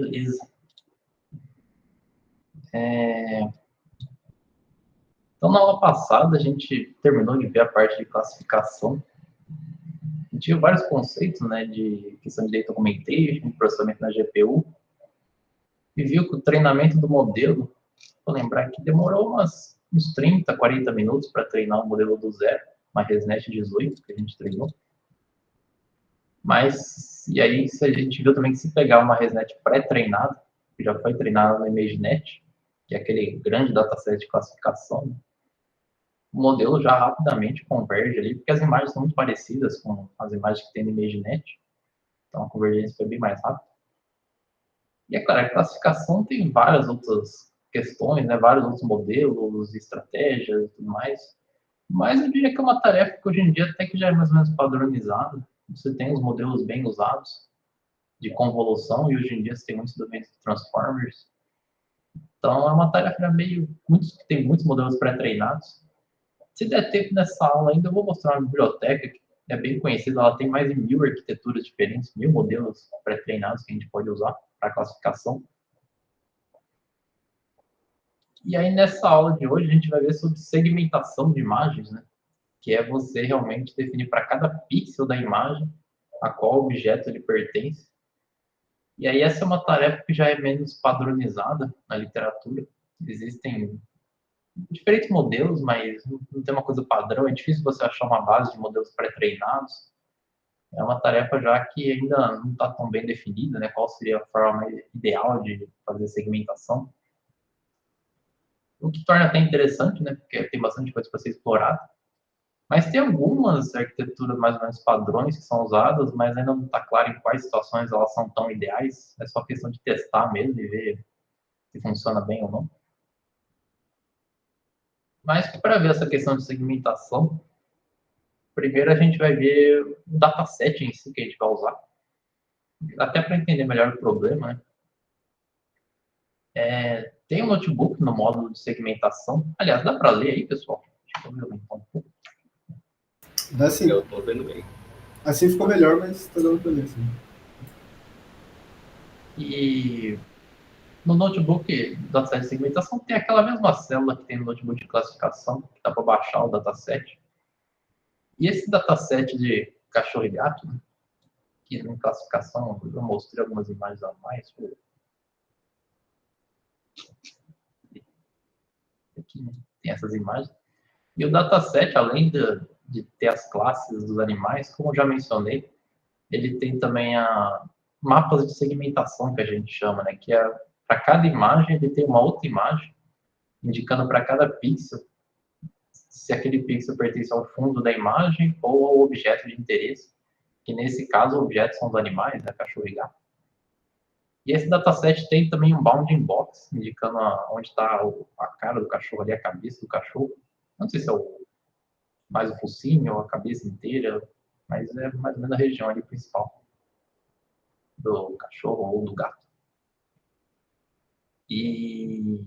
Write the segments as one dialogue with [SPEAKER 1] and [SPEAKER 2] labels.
[SPEAKER 1] Beleza. Então, na aula passada, a gente terminou de ver a parte de classificação. A gente viu vários conceitos, né, de questão de data augmentation, processamento na GPU, e viu que o treinamento do modelo, vou lembrar que demorou uns 30, 40 minutos para treinar o modelo do zero, uma ResNet 18 que a gente treinou. Mas, e aí a gente viu também que se pegar uma ResNet pré-treinada, que já foi treinada no ImageNet, que é aquele grande dataset de classificação, né, o modelo já rapidamente converge ali, porque as imagens são muito parecidas com as imagens que tem no ImageNet, então a convergência foi bem mais rápida. E é claro, a classificação tem várias outras questões, né, vários outros modelos, estratégias e tudo mais, mas eu diria que é uma tarefa que hoje em dia até que já é mais ou menos padronizada. Você tem os modelos bem usados de convolução e hoje em dia você tem muitos domains de transformers. Então é uma tarefa meio, tem muitos modelos pré-treinados. Se der tempo nessa aula ainda, eu vou mostrar uma biblioteca que é bem conhecida, ela tem mais de 1000 arquiteturas diferentes, 1000 modelos pré-treinados que a gente pode usar para classificação. E aí, nessa aula de hoje, a gente vai ver sobre segmentação de imagens, né? Que é você realmente definir para cada pixel da imagem a qual objeto ele pertence. E aí, essa é uma tarefa que já é menos padronizada na literatura. Existem diferentes modelos, mas não tem uma coisa padrão. É difícil você achar uma base de modelos pré-treinados. É uma tarefa já que ainda não está tão bem definida, né? Qual seria a forma ideal de fazer segmentação. O que torna até interessante, né? Porque tem bastante coisa para ser explorada. Mas tem algumas arquiteturas mais ou menos padrões que são usadas, mas ainda não está claro em quais situações elas são tão ideais. É só questão de testar mesmo e ver se funciona bem ou não. Mas para ver essa questão de segmentação, primeiro a gente vai ver o dataset em si que a gente vai usar. Até para entender melhor o problema, né? Tem um notebook no módulo de segmentação. Aliás, dá para ler aí, pessoal? Deixa eu ver um pouco.
[SPEAKER 2] Dá sim.
[SPEAKER 3] Eu tô vendo bem.
[SPEAKER 2] Assim ficou melhor, mas tá dando pra ler, sim.
[SPEAKER 1] E no notebook do dataset de segmentação tem aquela mesma célula que tem no notebook de classificação, que dá para baixar o dataset. E esse dataset de cachorro e gato, né, que em classificação eu mostrei algumas imagens a mais. Aqui, né, tem essas imagens. E o dataset, além de ter as classes dos animais, como eu já mencionei, ele tem também mapas de segmentação, que a gente chama, né? Que é para cada imagem, ele tem uma outra imagem, indicando para cada pixel se aquele pixel pertence ao fundo da imagem ou ao objeto de interesse, que nesse caso, objetos são os animais, né? Cachorro e gato. E esse dataset tem também um bounding box, indicando onde está a cara do cachorro ali, a cabeça do cachorro. Não sei se é mais o focinho ou a cabeça inteira, mas é mais ou menos a região ali principal do cachorro ou do gato. E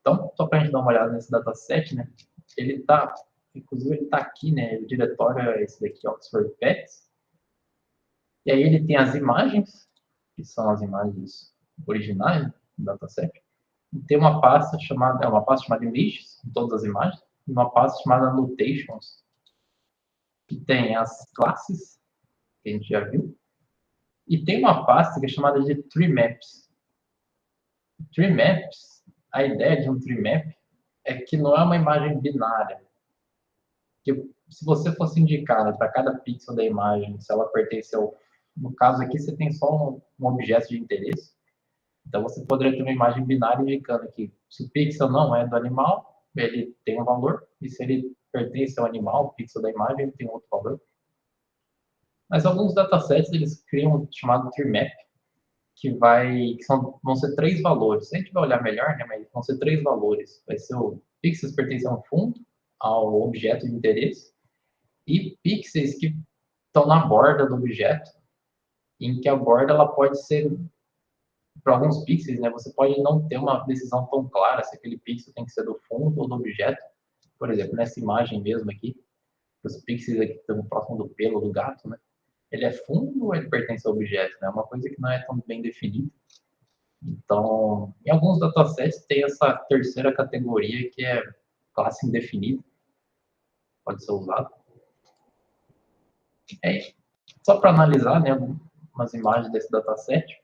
[SPEAKER 1] então, só para a gente dar uma olhada nesse dataset, né? Ele tá, inclusive ele está aqui, né? O diretório é esse daqui, Oxford Pets. E aí ele tem as imagens, que são as imagens originais do dataset. E tem uma pasta chamada images, com todas as imagens, e uma pasta chamada annotations, que tem as classes, que a gente já viu, e tem uma pasta que é chamada de tree maps. Tree maps, a ideia de um tree map é que não é uma imagem binária. Que se você fosse indicar para cada pixel da imagem, se ela pertence ao... No caso aqui, você tem só um objeto de interesse. Então, você poderia ter uma imagem binária indicando que se o pixel não é do animal, ele tem um valor, e se ele pertence ao animal, o pixel da imagem, ele tem outro valor. Mas alguns datasets, eles criam um chamado tree map, vão ser 3 valores. A gente vai olhar melhor, né, mas vão ser 3 valores. Vai ser o pixels pertencem ao fundo, ao objeto de interesse, e pixels que estão na borda do objeto, em que a borda ela pode ser, para alguns pixels, né, você pode não ter uma decisão tão clara se aquele pixel tem que ser do fundo ou do objeto. Por exemplo, nessa imagem mesmo aqui, os pixels aqui estão próximo do pelo do gato, né? ele é fundo ou ele pertence ao objeto, né? É uma coisa que não é tão bem definida. Então, em alguns datasets tem essa terceira categoria que é classe indefinida, pode ser usado. Só para analisar, né, umas imagens desse dataset,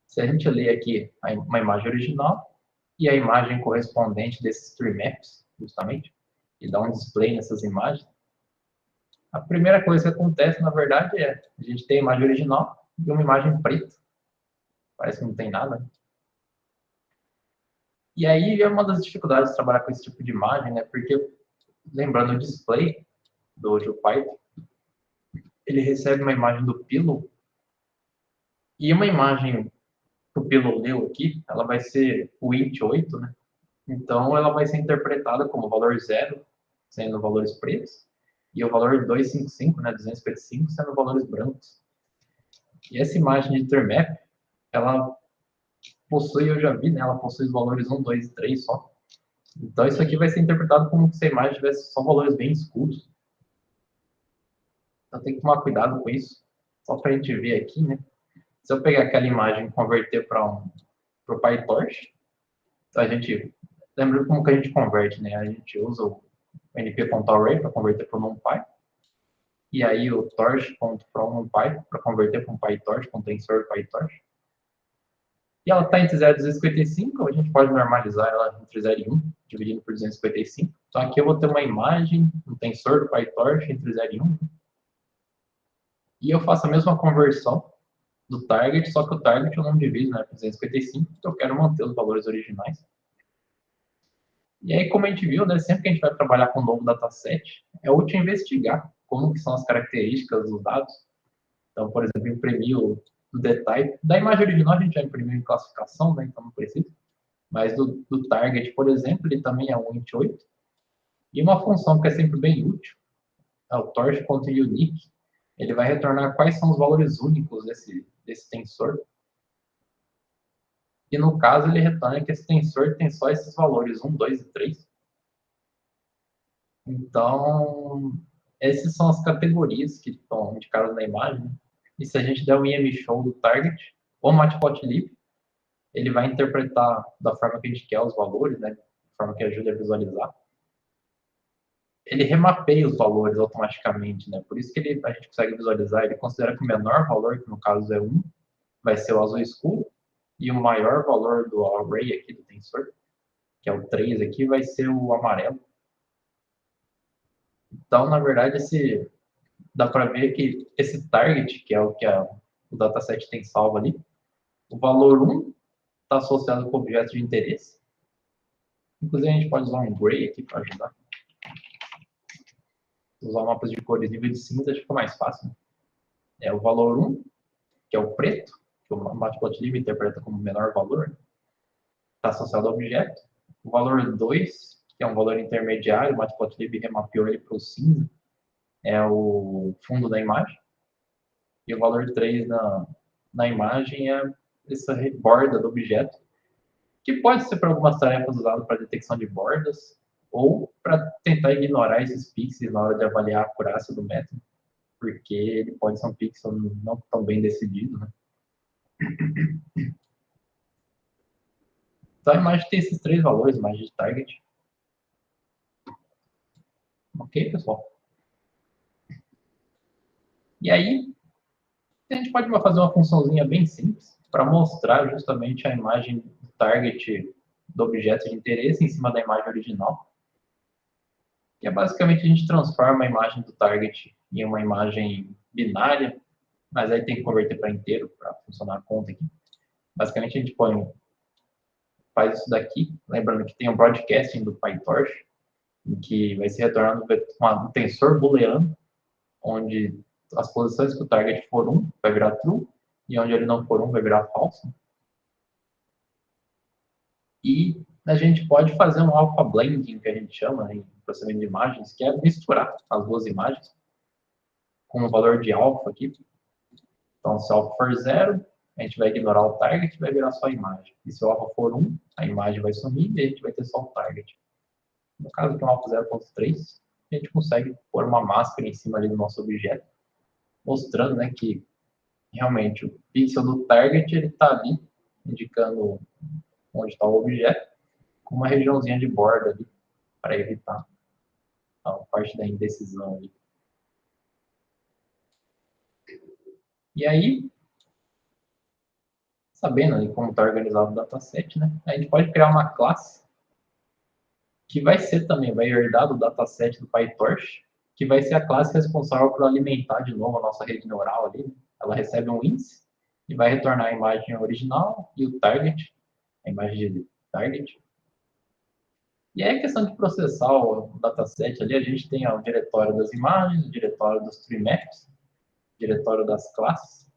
[SPEAKER 1] se a gente ler aqui uma imagem original e a imagem correspondente desses tree maps, justamente, e dá um display nessas imagens, a primeira coisa que acontece, na verdade, é a gente tem a imagem original e uma imagem preta. Parece que não tem nada. E aí é uma das dificuldades de trabalhar com esse tipo de imagem, né? Porque, lembrando o display do Python, ele recebe uma imagem do Pillow e uma imagem que o Pillow leu aqui, ela vai ser o int 8, né? Então, ela vai ser interpretada como valor 0, sendo valores pretos, e o valor 255, né, 255, sendo valores brancos. E essa imagem de termap, ela possui, eu já vi, né, ela possui os valores 1, 2 e 3 só. Então, isso aqui vai ser interpretado como se a imagem tivesse só valores bem escuros. Então, tem que tomar cuidado com isso. Só para a gente ver aqui, né? Se eu pegar aquela imagem e converter para o PyTorch, a gente lembra como que a gente converte, né? A gente usa o np.array para converter para o NumPy, e aí o torch.from NumPy para converter para um PyTorch, com tensor PyTorch. E ela está entre 0 e 255, a gente pode normalizar ela entre 0 e 1, dividindo por 255. Então aqui eu vou ter uma imagem, um tensor do PyTorch entre 0 e 1. E eu faço a mesma conversão do target, só que o target eu não divido, né, por 255, porque eu quero manter os valores originais. E aí, como a gente viu, né, sempre que a gente vai trabalhar com um novo dataset, é útil investigar como que são as características dos dados. Então, por exemplo, imprimir o detalhe. Da imagem original a gente já imprimiu em classificação, né, então não precisa. Mas do target, por exemplo, ele também é um int 8. E uma função que é sempre bem útil, é o torch.unique. Ele vai retornar quais são os valores únicos desse tensor. E no caso, ele retorna que esse tensor tem só esses valores 1, 2 e 3. Então, essas são as categorias que estão indicadas na imagem. E se a gente der um IM-show do target, ou matplotlib, ele vai interpretar da forma que a gente quer os valores, né? Da forma que ajuda a visualizar. Ele remapeia os valores automaticamente, né? Por isso que a gente consegue visualizar. Ele considera que o menor valor, que no caso é 1, vai ser o azul escuro, e o maior valor do array aqui do tensor, que é o 3 aqui, vai ser o amarelo. Então, na verdade, dá para ver que esse target, que é o que o dataset tem salvo ali, o valor 1 está associado com objetos de interesse. Inclusive, a gente pode usar um gray aqui para ajudar. Usar mapas de cores nível de cinza fica mais fácil. É o valor 1, que é o preto, que o matplotlib interpreta como menor valor, está associado ao objeto. O valor 2, que é um valor intermediário, o matplotlib remapeou ele para o cinza, é o fundo da imagem. E o valor 3 na imagem é essa borda do objeto, que pode ser para algumas tarefas usado para detecção de bordas ou para tentar ignorar esses pixels na hora de avaliar a acurácia do método, porque ele pode ser um pixel não tão bem decidido, né? Então a imagem tem esses 3 valores, imagem de target. Ok, pessoal? E aí, a gente pode fazer uma funçãozinha bem simples para mostrar justamente a imagem do target do objeto de interesse em cima da imagem original. Que é basicamente a gente transforma a imagem do target em uma imagem binária, mas aí tem que converter para inteiro para funcionar a conta aqui. Basicamente a gente faz isso daqui, lembrando que tem um broadcasting do PyTorch, em que vai ser retornado um tensor booleano, onde as posições que o target for 1 vai virar true, e onde ele não for 1 vai virar false. E a gente pode fazer um alpha blending, que a gente chama em processamento de imagens, que é misturar as duas imagens com o valor de alfa aqui. Então, se o alfa for 0, a gente vai ignorar o target e vai virar só a imagem. E se o alfa for 1, a imagem vai sumir e a gente vai ter só o target. No caso de um alfa 0.3, a gente consegue pôr uma máscara em cima ali do nosso objeto mostrando, né, que realmente o pixel do target ele está ali, indicando onde está o objeto, com uma regiãozinha de borda ali, para evitar a parte da indecisão ali. E aí, sabendo ali como está organizado o dataset, né, a gente pode criar uma classe que vai herdar do dataset do PyTorch, que vai ser a classe responsável por alimentar de novo a nossa rede neural ali. Ela recebe um índice e vai retornar a imagem original e o target, a imagem de target. E aí a questão de processar o dataset ali, a gente tem o diretório das imagens, o diretório dos tree maps, o diretório das classes.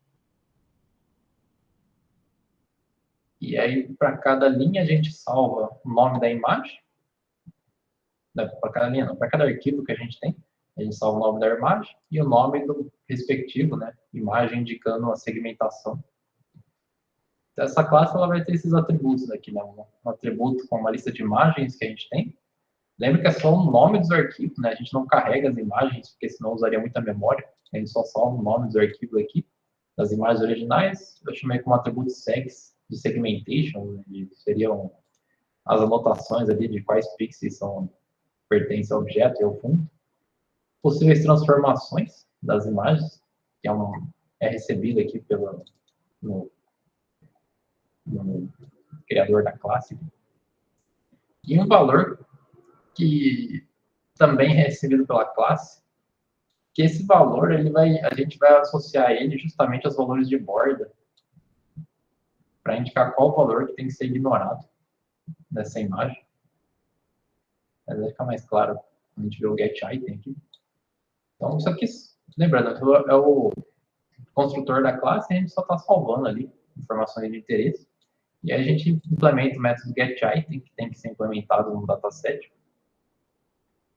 [SPEAKER 1] E aí, para cada linha, a gente salva o nome da imagem. Para cada linha, não, para cada arquivo que a gente tem, a gente salva o nome da imagem e o nome do respectivo, né? Imagem indicando a segmentação. Então, essa classe ela vai ter esses atributos aqui, né? Um atributo com uma lista de imagens que a gente tem. Lembra que é só o nome dos arquivos, né? A gente não carrega as imagens, porque senão usaria muita memória. A gente só salva o nome dos arquivos aqui, das imagens originais. Eu chamei como atributo segs de segmentation, né? Seriam as anotações ali de quais pixels pertencem ao objeto e ao fundo. Possíveis transformações das imagens, que é recebido aqui no criador da classe. E um valor que também é recebido pela classe, que esse valor a gente vai associar ele justamente aos valores de borda, para indicar qual valor que tem que ser ignorado nessa imagem. Mas vai ficar mais claro quando a gente vê o getItem aqui. Então, isso aqui, lembrando, é o construtor da classe, e a gente só está salvando ali informações de interesse. E aí a gente implementa o método getItem, que tem que ser implementado no dataset.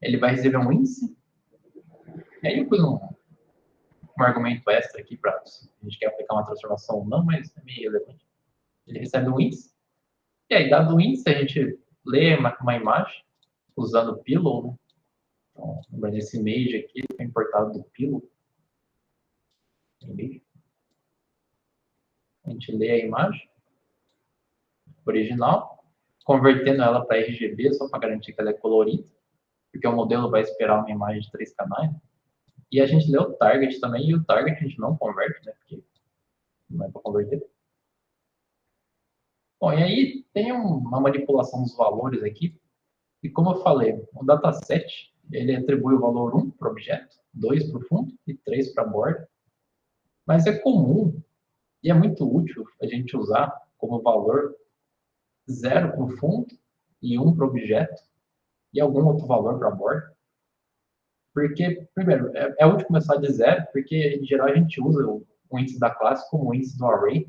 [SPEAKER 1] Ele vai receber um índice. E aí eu pus um argumento extra aqui para a gente quer aplicar uma transformação ou não, mas é meio relevante. Ele recebe um índice. E aí, dado o índice, a gente lê uma imagem usando o pillow, né? Então, lembrando esse image aqui, foi importado do pillow. A gente lê a imagem original, convertendo ela para RGB, só para garantir que ela é colorida, porque o modelo vai esperar uma imagem de 3 canais. E a gente lê o target também, e o target a gente não converte, né? Porque não é para converter. Bom, e aí tem uma manipulação dos valores aqui. E como eu falei, o dataset, ele atribui o valor 1 para o objeto, 2 para o fundo e 3 para a borda. Mas é comum e é muito útil a gente usar como valor 0 para o fundo e 1 para o objeto e algum outro valor para a borda. Porque, primeiro, é útil começar de 0, porque em geral a gente usa o índice da classe como o índice do array.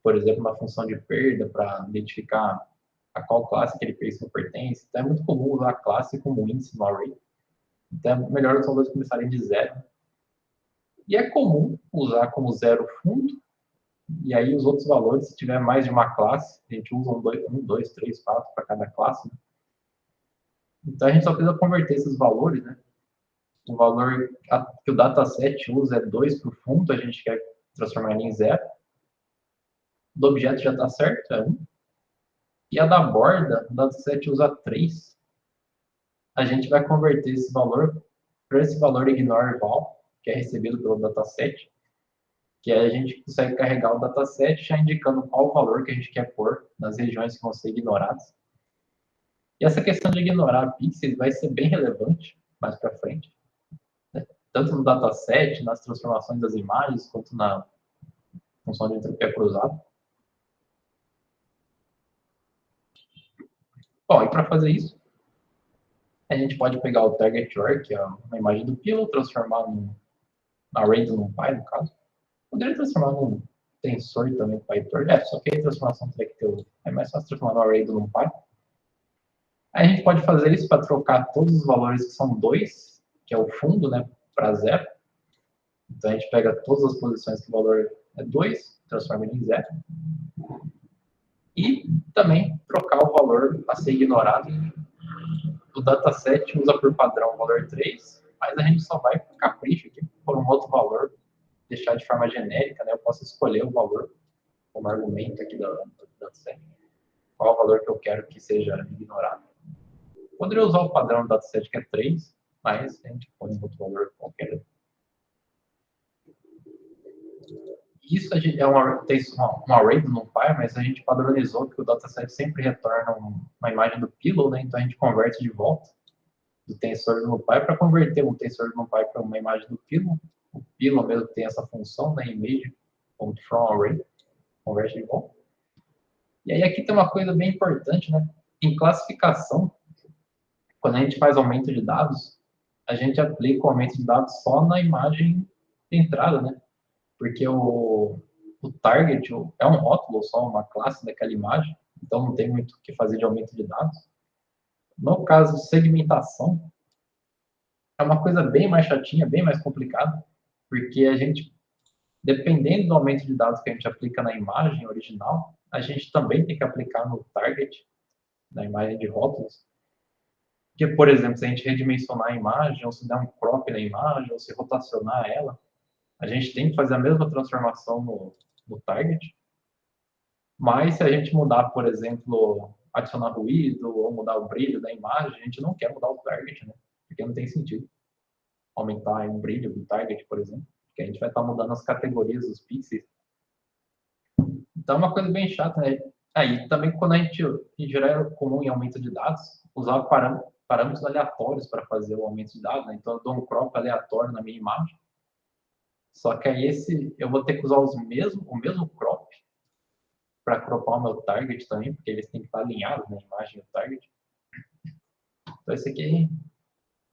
[SPEAKER 1] Por exemplo, uma função de perda para identificar a qual classe aquele pixel pertence. Então é muito comum usar a classe como índice no array. Então é melhor os valores começarem de 0. E é comum usar como 0 fundo, e aí os outros valores, se tiver mais de uma classe, a gente usa 1, 2, 3, 4 para cada classe. Então a gente só precisa converter esses valores, né? O valor que o dataset usa é 2 para o fundo, a gente quer transformar ele em 0. Do objeto já está certo, é 1. E a da borda, o dataset usa 3. A gente vai converter esse valor para esse valor ignore val, que é recebido pelo dataset, que aí a gente consegue carregar o dataset já indicando qual o valor que a gente quer pôr nas regiões que vão ser ignoradas. E essa questão de ignorar pixels vai ser bem relevante mais para frente, né? Tanto no dataset, nas transformações das imagens, quanto na função de entropia cruzada. Bom, e para fazer isso, a gente pode pegar o target OR, que é uma imagem do pillow, transformar num array do NumPy, no caso. Poderia transformar num tensor também do PyTorch. Só que a transformação teria que ter é mais fácil transformar no array do NumPy. Aí a gente pode fazer isso para trocar todos os valores que são 2, que é o fundo, né, para 0. Então a gente pega todas as posições que o valor é 2, transforma ele em 0. E também trocar o valor a ser ignorado. O dataset usa por padrão o valor 3, mas a gente só vai por capricho aqui, por um outro valor deixar de forma genérica, né? Eu posso escolher o valor como argumento aqui do dataset. Qual o valor que eu quero que seja ignorado. Poderia usar o padrão do dataset que é 3, mas a gente põe um outro valor qualquer. Isso é um array do NumPy, mas a gente padronizou que o dataset sempre retorna uma imagem do pillow, né? Então a gente converte de volta do tensor do NumPy para converter um tensor do NumPy para uma imagem do pillow. O pillow mesmo tem essa função, né? Image.fromArray, converte de volta. E aí aqui tem uma coisa bem importante, né? Em classificação, quando a gente faz aumento de dados, a gente aplica o aumento de dados só na imagem de entrada, né? Porque o target é um rótulo, só uma classe daquela imagem, então não tem muito o que fazer de aumento de dados. No caso de segmentação, é uma coisa bem mais chatinha, bem mais complicada, porque a gente, dependendo do aumento de dados que a gente aplica na imagem original, a gente também tem que aplicar no target, na imagem de rótulos. Porque, por exemplo, se a gente redimensionar a imagem, ou se der um crop na imagem, ou se rotacionar ela, a gente tem que fazer a mesma transformação no target. Mas se a gente mudar, por exemplo, adicionar ruído ou mudar o brilho da imagem, a gente não quer mudar o target, né? Porque não tem sentido aumentar o brilho do target, por exemplo, porque a gente vai estar mudando as categorias dos pixels. Então é uma coisa bem chata, né? Aí também quando a gente, em geral, é comum em aumento de dados, usar parâmetros aleatórios para fazer o aumento de dados, né? Então eu dou um crop aleatório na minha imagem. Só que aí eu vou ter que usar o mesmo crop para cropar o meu target também, porque eles têm que estar alinhados na imagem do target. Então esse aqui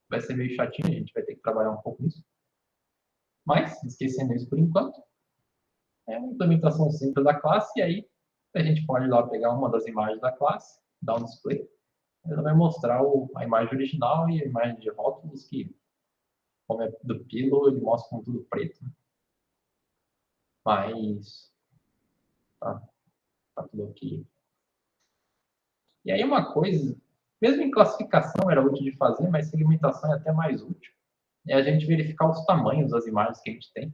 [SPEAKER 1] vai ser meio chatinho, a gente vai ter que trabalhar um pouco nisso. Mas, esquecendo isso por enquanto, é uma implementação simples da classe, e aí a gente pode ir lá pegar uma das imagens da classe, dar um display, ela vai mostrar a imagem original e a imagem de rótulos, que, como é do pillow, ele mostra com tudo preto. Né? Mas, tá tudo aqui. E aí uma coisa, mesmo em classificação era útil de fazer, mas segmentação é até mais útil, é a gente verificar os tamanhos das imagens que a gente tem.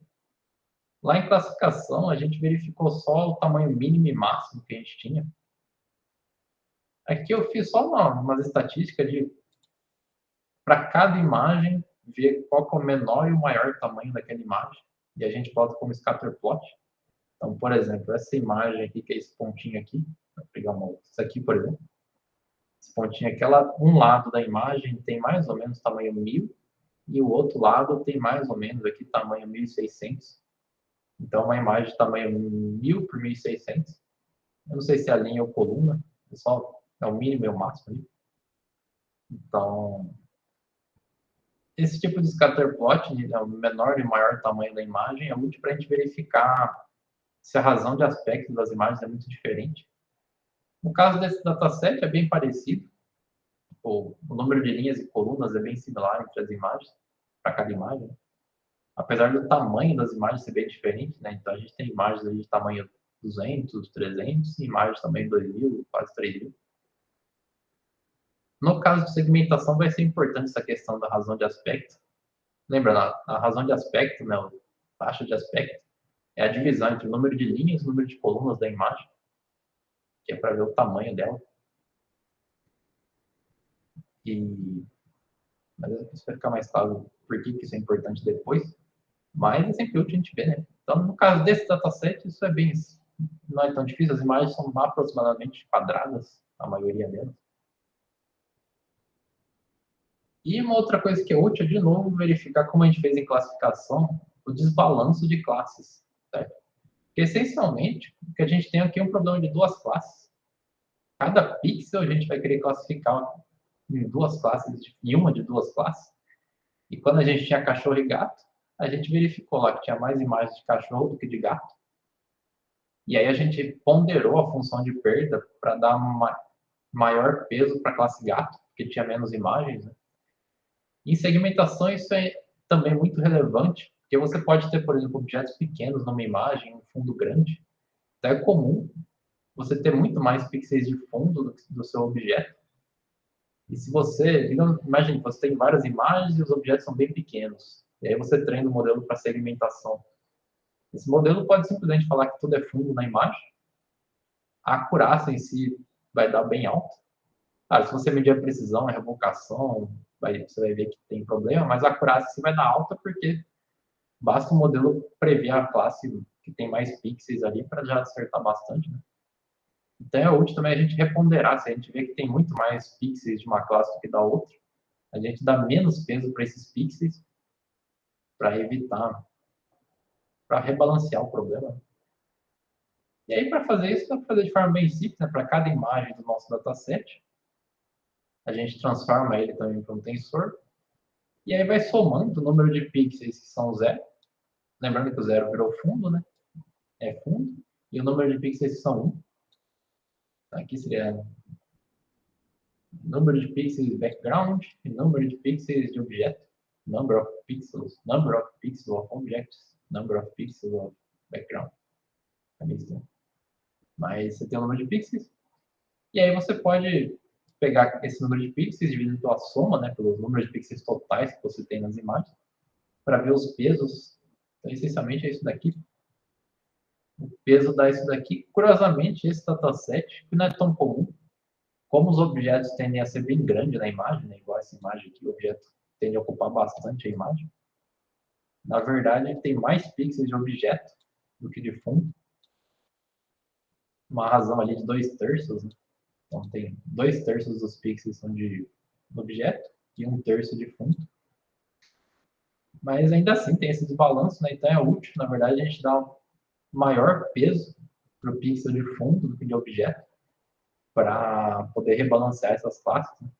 [SPEAKER 1] Lá em classificação, a gente verificou só o tamanho mínimo e máximo que a gente tinha. Aqui eu fiz só umas estatísticas de, para cada imagem, ver qual que é o menor e o maior tamanho daquela imagem. E a gente bota como scatter plot. Então, por exemplo, essa imagem aqui, que é esse pontinho aqui, vou pegar uma outra, isso aqui, por exemplo. Esse pontinho aqui, um lado da imagem tem mais ou menos tamanho 1000, e o outro lado tem mais ou menos aqui tamanho 1600. Então, uma imagem de tamanho 1000 por 1600. Eu não sei se é a linha ou coluna, é o mínimo e o máximo ali. Então, esse tipo de scatterplot, o menor e maior tamanho da imagem, é útil para a gente verificar se a razão de aspecto das imagens é muito diferente. No caso desse dataset, é bem parecido. O número de linhas e colunas é bem similar entre as imagens, para cada imagem. Apesar do tamanho das imagens ser bem diferente, né? Então, a gente tem imagens de tamanho 200, 300, e imagens de tamanho 2000, quase 3000. No caso de segmentação, vai ser importante essa questão da razão de aspecto. Lembra, a razão de aspecto, né, a taxa de aspecto, é a divisão entre o número de linhas e o número de colunas da imagem, que é para ver o tamanho dela. Mas isso vai ficar mais claro por que isso é importante depois. Mas é sempre útil a gente ver, né? Então, no caso desse dataset, isso não é tão difícil. As imagens são aproximadamente quadradas, a maioria delas. E uma outra coisa que é útil é, de novo, verificar, como a gente fez em classificação, o desbalanço de classes. Certo? Porque, essencialmente, o que a gente tem aqui é um problema de duas classes. Cada pixel a gente vai querer classificar em duas classes, em uma de duas classes. E quando a gente tinha cachorro e gato, a gente verificou lá que tinha mais imagens de cachorro do que de gato. E aí a gente ponderou a função de perda para dar maior peso para a classe gato, porque tinha menos imagens. Né? Em segmentação, isso é também muito relevante, porque você pode ter, por exemplo, objetos pequenos numa imagem, um fundo grande. Então é comum você ter muito mais pixels de fundo do seu objeto. E se você, imagine, você tem várias imagens e os objetos são bem pequenos. E aí você treina o modelo para segmentação. Esse modelo pode simplesmente falar que tudo é fundo na imagem. A acurácia em si vai dar bem alta. Se você medir a precisão, a revocação, você vai ver que tem problema, mas a acurácia se vai dar alta porque basta o modelo prever a classe que tem mais pixels ali para já acertar bastante, né? Então é útil também a gente reponderar. Se a gente vê que tem muito mais pixels de uma classe do que da outra, a gente dá menos peso para esses pixels para evitar, para rebalancear o problema. E aí, para fazer isso, dá para fazer de forma bem simples, né? Para cada imagem do nosso dataset, a gente transforma ele também para um tensor, e aí vai somando o número de pixels que são zero. Lembrando que o zero virou fundo, né? É fundo. E o número de pixels que são 1. Aqui seria número de pixels background e número de pixels de objeto. Number of pixels of objects, number of pixels of background. Mas você tem o número de pixels. E aí você pode pegar esse número de pixels dividido pela soma, né, pelos números de pixels totais que você tem nas imagens, para ver os pesos. Então, essencialmente é isso daqui. O peso dá isso daqui. Curiosamente, esse dataset, que não é tão comum, como os objetos tendem a ser bem grandes na imagem, né, igual essa imagem aqui, o objeto tende a ocupar bastante a imagem. Na verdade, ele tem mais pixels de objeto do que de fundo. Uma razão ali de 2/3, né? Então, tem 2/3 dos pixels são de objeto e 1/3 de fundo. Mas ainda assim tem esse desbalanço, né? Então é útil, na verdade, a gente dá um maior peso para o pixel de fundo do que de objeto para poder rebalancear essas classes. Né?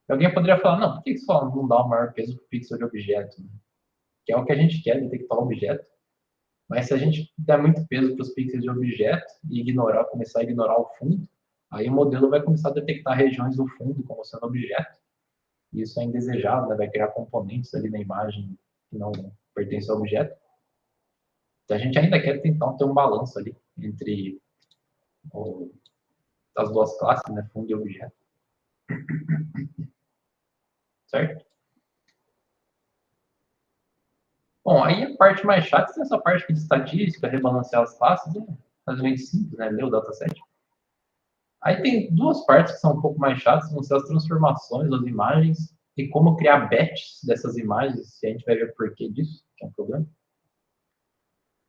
[SPEAKER 1] Alguém poderia falar, não, por que só não dá o maior peso para o pixel de objeto? Né? Que é o que a gente quer, detectar o objeto. Mas se a gente der muito peso para os pixels de objeto e começar a ignorar o fundo, aí o modelo vai começar a detectar regiões do fundo como sendo objeto. E isso é indesejável, né? Vai criar componentes ali na imagem que não pertencem ao objeto. Então a gente ainda quer tentar ter um balanço ali entre as duas classes, né? Fundo e objeto. Certo? Bom, aí a parte mais chata é essa parte de estatística, rebalancear as classes, é relativamente simples, né? Ler o dataset. Aí tem duas partes que são um pouco mais chatas, vão ser as transformações das imagens e como criar batches dessas imagens, se a gente vai ver o porquê disso, que é um problema.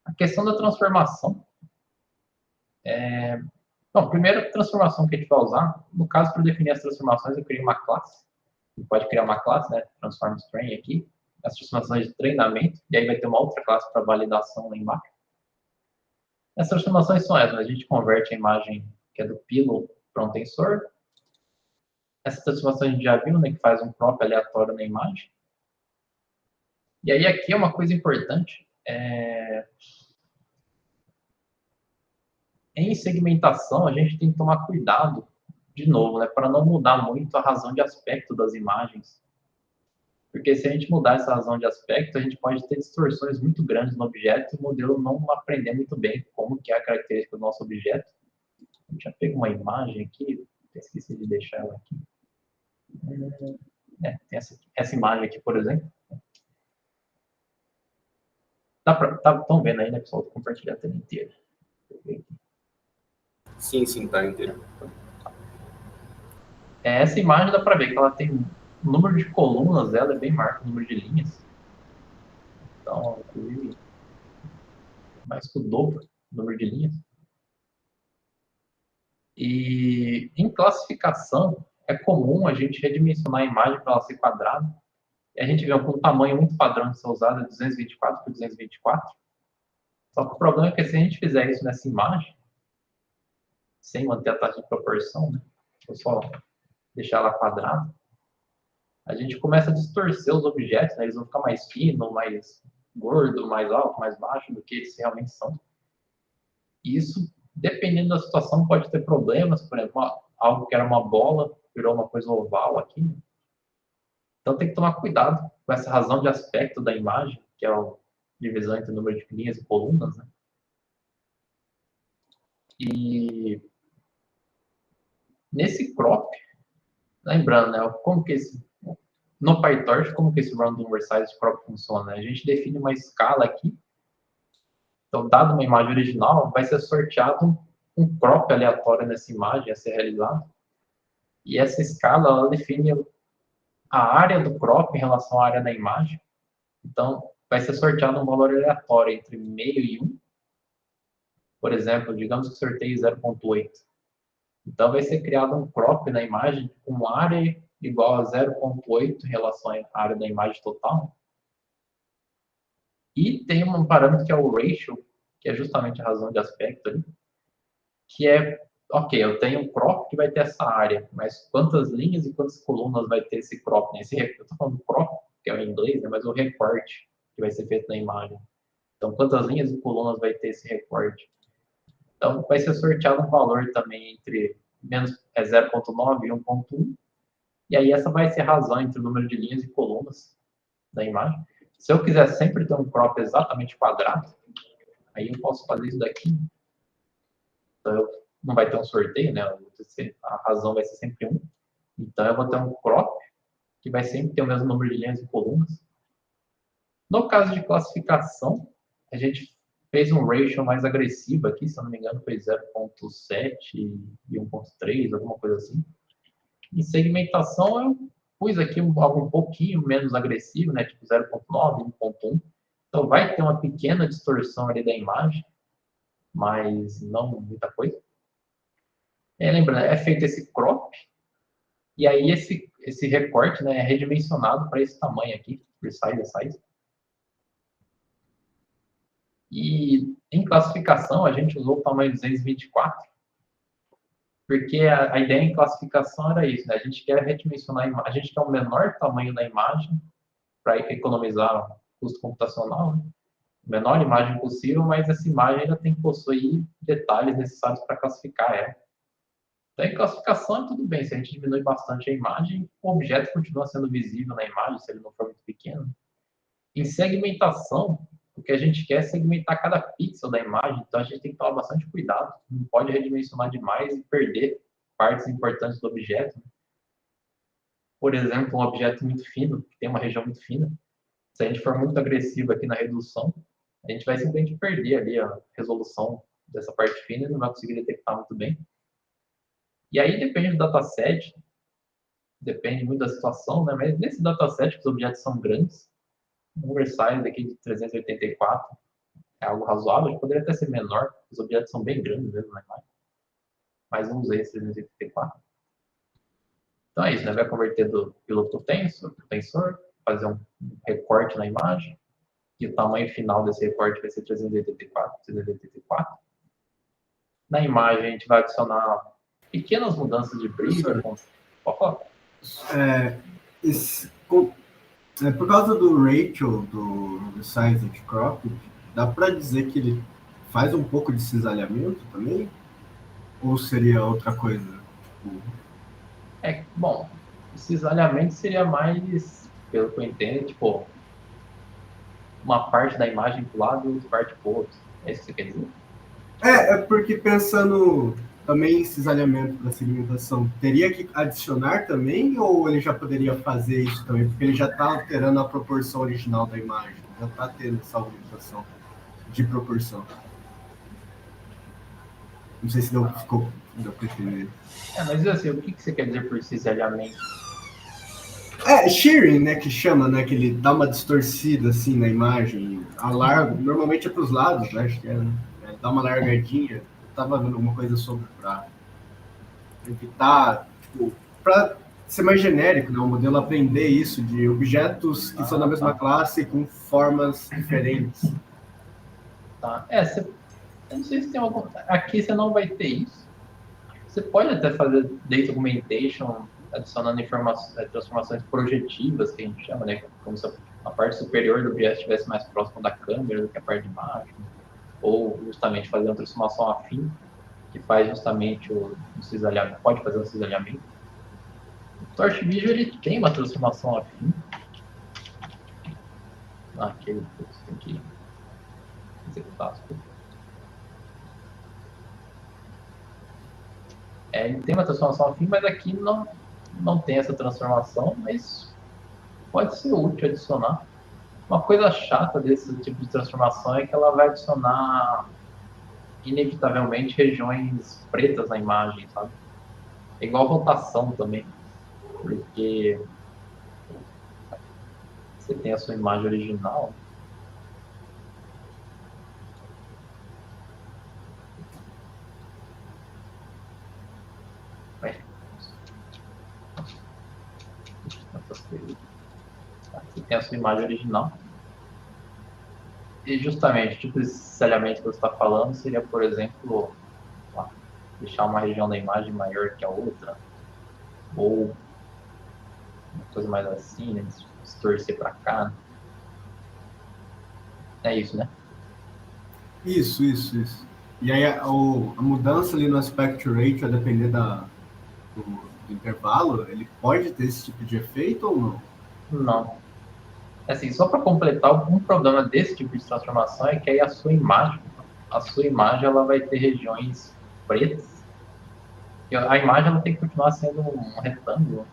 [SPEAKER 1] A questão da transformação. Bom, primeira transformação que a gente vai usar, no caso, para definir as transformações, eu criei uma classe. Você pode criar uma classe, né? Transform String aqui, as transformações de treinamento, e aí vai ter uma outra classe para validação lá embaixo. Essas transformações são essas, a gente converte a imagem que é do Pillow para um tensor. Essas transformações a gente já viu, né? Que faz um crop aleatório na imagem. E aí aqui é uma coisa importante, em segmentação a gente tem que tomar cuidado, de novo, né, para não mudar muito a razão de aspecto das imagens. Porque se a gente mudar essa razão de aspecto, a gente pode ter distorções muito grandes no objeto e o modelo não aprender muito bem como que é a característica do nosso objeto. A gente já pega uma imagem aqui, esqueci de deixar ela aqui. Tem essa imagem aqui, por exemplo. Estão vendo aí, né, pessoal? Vou compartilhar a tela inteira.
[SPEAKER 3] Sim, tá inteira.
[SPEAKER 1] Essa imagem dá para ver que ela tem o número de colunas dela é bem maior que o número de linhas. Então, inclusive, mais que o dobro do número de linhas. E em classificação, é comum a gente redimensionar a imagem para ela ser quadrada. E a gente vê um tamanho muito padrão de ser usado, é 224 por 224. Só que o problema é que se a gente fizer isso nessa imagem, sem manter a taxa de proporção, né? Vou só deixar ela quadrada, a gente começa a distorcer os objetos, né? Eles vão ficar mais finos, mais gordo, mais alto, mais baixo do que eles realmente são. E isso, dependendo da situação, pode ter problemas. Por exemplo, algo que era uma bola virou uma coisa oval aqui. Então tem que tomar cuidado com essa razão de aspecto da imagem, que é a divisão entre o número de linhas e colunas, né? E nesse crop, lembrando, né, como que no PyTorch, como que esse random oversized crop funciona? A gente define uma escala aqui Então, dado uma imagem original, vai ser sorteado um crop aleatório nessa imagem a ser realizado. E essa escala, ela define a área do crop em relação à área da imagem. Então, vai ser sorteado um valor aleatório entre meio e 1. Por exemplo, digamos que sorteie 0,8. Então, vai ser criado um crop na imagem com área igual a 0,8 em relação à área da imagem total. E tem um parâmetro que é o ratio, que é justamente a razão de aspecto ali, que é, ok, eu tenho um crop que vai ter essa área, mas quantas linhas e quantas colunas vai ter esse crop? Eu estou falando crop, que é o inglês, né, mas o recorte que vai ser feito na imagem. Então, quantas linhas e colunas vai ter esse recorte? Então, vai ser sorteado um valor também entre 0,9 e 1,1. E aí, essa vai ser a razão entre o número de linhas e colunas da imagem. Se eu quiser sempre ter um crop exatamente quadrado, aí eu posso fazer isso daqui. Então, não vai ter um sorteio, né? A razão vai ser sempre 1. Então, eu vou ter um crop que vai sempre ter o mesmo número de linhas e colunas. No caso de classificação, a gente fez um ratio mais agressivo aqui, se eu não me engano, foi 0,7 e 1,3, alguma coisa assim. Em segmentação, eu pus aqui algo um pouquinho menos agressivo, né? Tipo 0,9, 1,1. Então, vai ter uma pequena distorção ali da imagem, mas não muita coisa. Lembrando, é feito esse crop, e aí esse recorte, né, é redimensionado para esse tamanho aqui, size. E em classificação, a gente usou o tamanho 224, porque a ideia em classificação era isso, né? A gente quer redimensionar a imagem, a gente quer o menor tamanho da imagem para economizar custo computacional, né? Menor imagem possível, mas essa imagem ainda tem que possuir detalhes necessários para classificar ela. Então, em classificação, tudo bem, se a gente diminui bastante a imagem, o objeto continua sendo visível na imagem, se ele não for muito pequeno. Em segmentação, o que a gente quer é segmentar cada pixel da imagem, então a gente tem que tomar bastante cuidado, não pode redimensionar demais e perder partes importantes do objeto. Por exemplo, um objeto muito fino, que tem uma região muito fina, se a gente for muito agressivo aqui na redução, a gente vai simplesmente perder ali a resolução dessa parte fina e não vai conseguir detectar muito bem. E aí depende do dataset, depende muito da situação, né? Mas nesse dataset, os objetos são grandes, o oversize aqui de 384 é algo razoável, poderia até ser menor, os objetos são bem grandes mesmo na imagem, mas não usei esse 384. Então é isso, né? Vai converter do piloto para o tensor, fazer um recorte na imagem, e o tamanho final desse recorte vai ser 384. Na imagem, a gente vai adicionar pequenas mudanças de brilho. Pode falar.
[SPEAKER 2] Por causa do ratio do size de crop, dá para dizer que ele faz um pouco de cisalhamento também? Ou seria outra coisa?
[SPEAKER 1] Bom, o cisalhamento seria mais, pelo que eu entendo, tipo, uma parte da imagem para o lado e outra parte para o outro. É isso que você quer dizer?
[SPEAKER 2] É porque pensando também em cisalhamento para segmentação, teria que adicionar também ou ele já poderia fazer isso também? Porque ele já está alterando a proporção original da imagem, já está tendo essa aumentação de proporção. Não sei se deu para entender.
[SPEAKER 1] Mas assim, o que você quer dizer por cisalhamento?
[SPEAKER 2] Shearing, né, que chama, né, que ele dá uma distorcida assim na imagem, alarga, normalmente é para os lados, né, acho que é, né? Dá uma largadinha. Eu tava vendo alguma coisa sobre para evitar, tipo, para ser mais genérico, né, o modelo aprender isso de objetos que são da mesma classe com formas diferentes.
[SPEAKER 1] Tá. Eu não sei se tem algum. Aqui você não vai ter isso. Você pode até fazer data augmentation adicionando transformações projetivas, que a gente chama, né? Como se a parte superior do objeto estivesse mais próxima da câmera do que a parte de baixo. Ou justamente fazer uma transformação afim, que faz justamente o cisalhamento. Pode fazer um cisalhamento. O Torch Visual ele tem uma transformação afim. Aqui tem que executar as coisas. Ele tem uma transformação afim, mas aqui não tem essa transformação, mas pode ser útil adicionar. Uma coisa chata desse tipo de transformação é que ela vai adicionar, inevitavelmente, regiões pretas na imagem, sabe? É igual rotação também, porque você tem a sua imagem original. Você tem a sua imagem original. E justamente, tipo, esse alinhamento que você está falando seria, por exemplo, deixar uma região da imagem maior que a outra, ou uma coisa mais assim, né? Se torcer para cá. Né? É isso, né?
[SPEAKER 2] Isso. E aí a mudança ali no aspect ratio, a depender do intervalo, ele pode ter esse tipo de efeito ou não?
[SPEAKER 1] Não. Assim, só para completar, um problema desse tipo de transformação é que aí a sua imagem ela vai ter regiões pretas, e a imagem ela tem que continuar sendo um retângulo.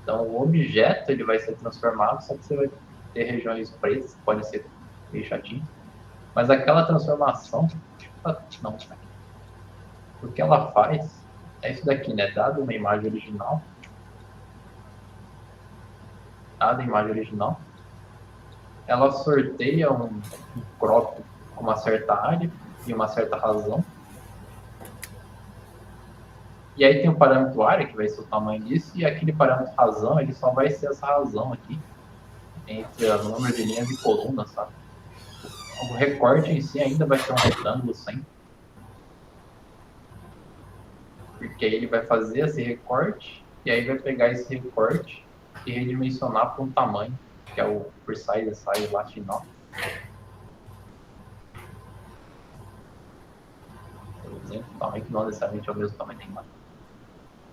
[SPEAKER 1] Então, o objeto ele vai ser transformado, só que você vai ter regiões pretas, que podem ser meio chatinhas. Mas aquela transformação, não, o que ela faz é isso daqui, né? Dada a imagem original, ela sorteia um crop com uma certa área e uma certa razão. E aí tem o parâmetro área, que vai ser o tamanho disso, e aquele parâmetro razão, ele só vai ser essa razão aqui, entre o número de linhas e colunas, sabe? O recorte em si ainda vai ser um retângulo sempre. Porque aí ele vai fazer esse recorte, e aí vai pegar esse recorte e redimensionar para um tamanho, que é o precise size latinal. Por exemplo, um tamanho que não necessariamente é o mesmo tamanho da imagem.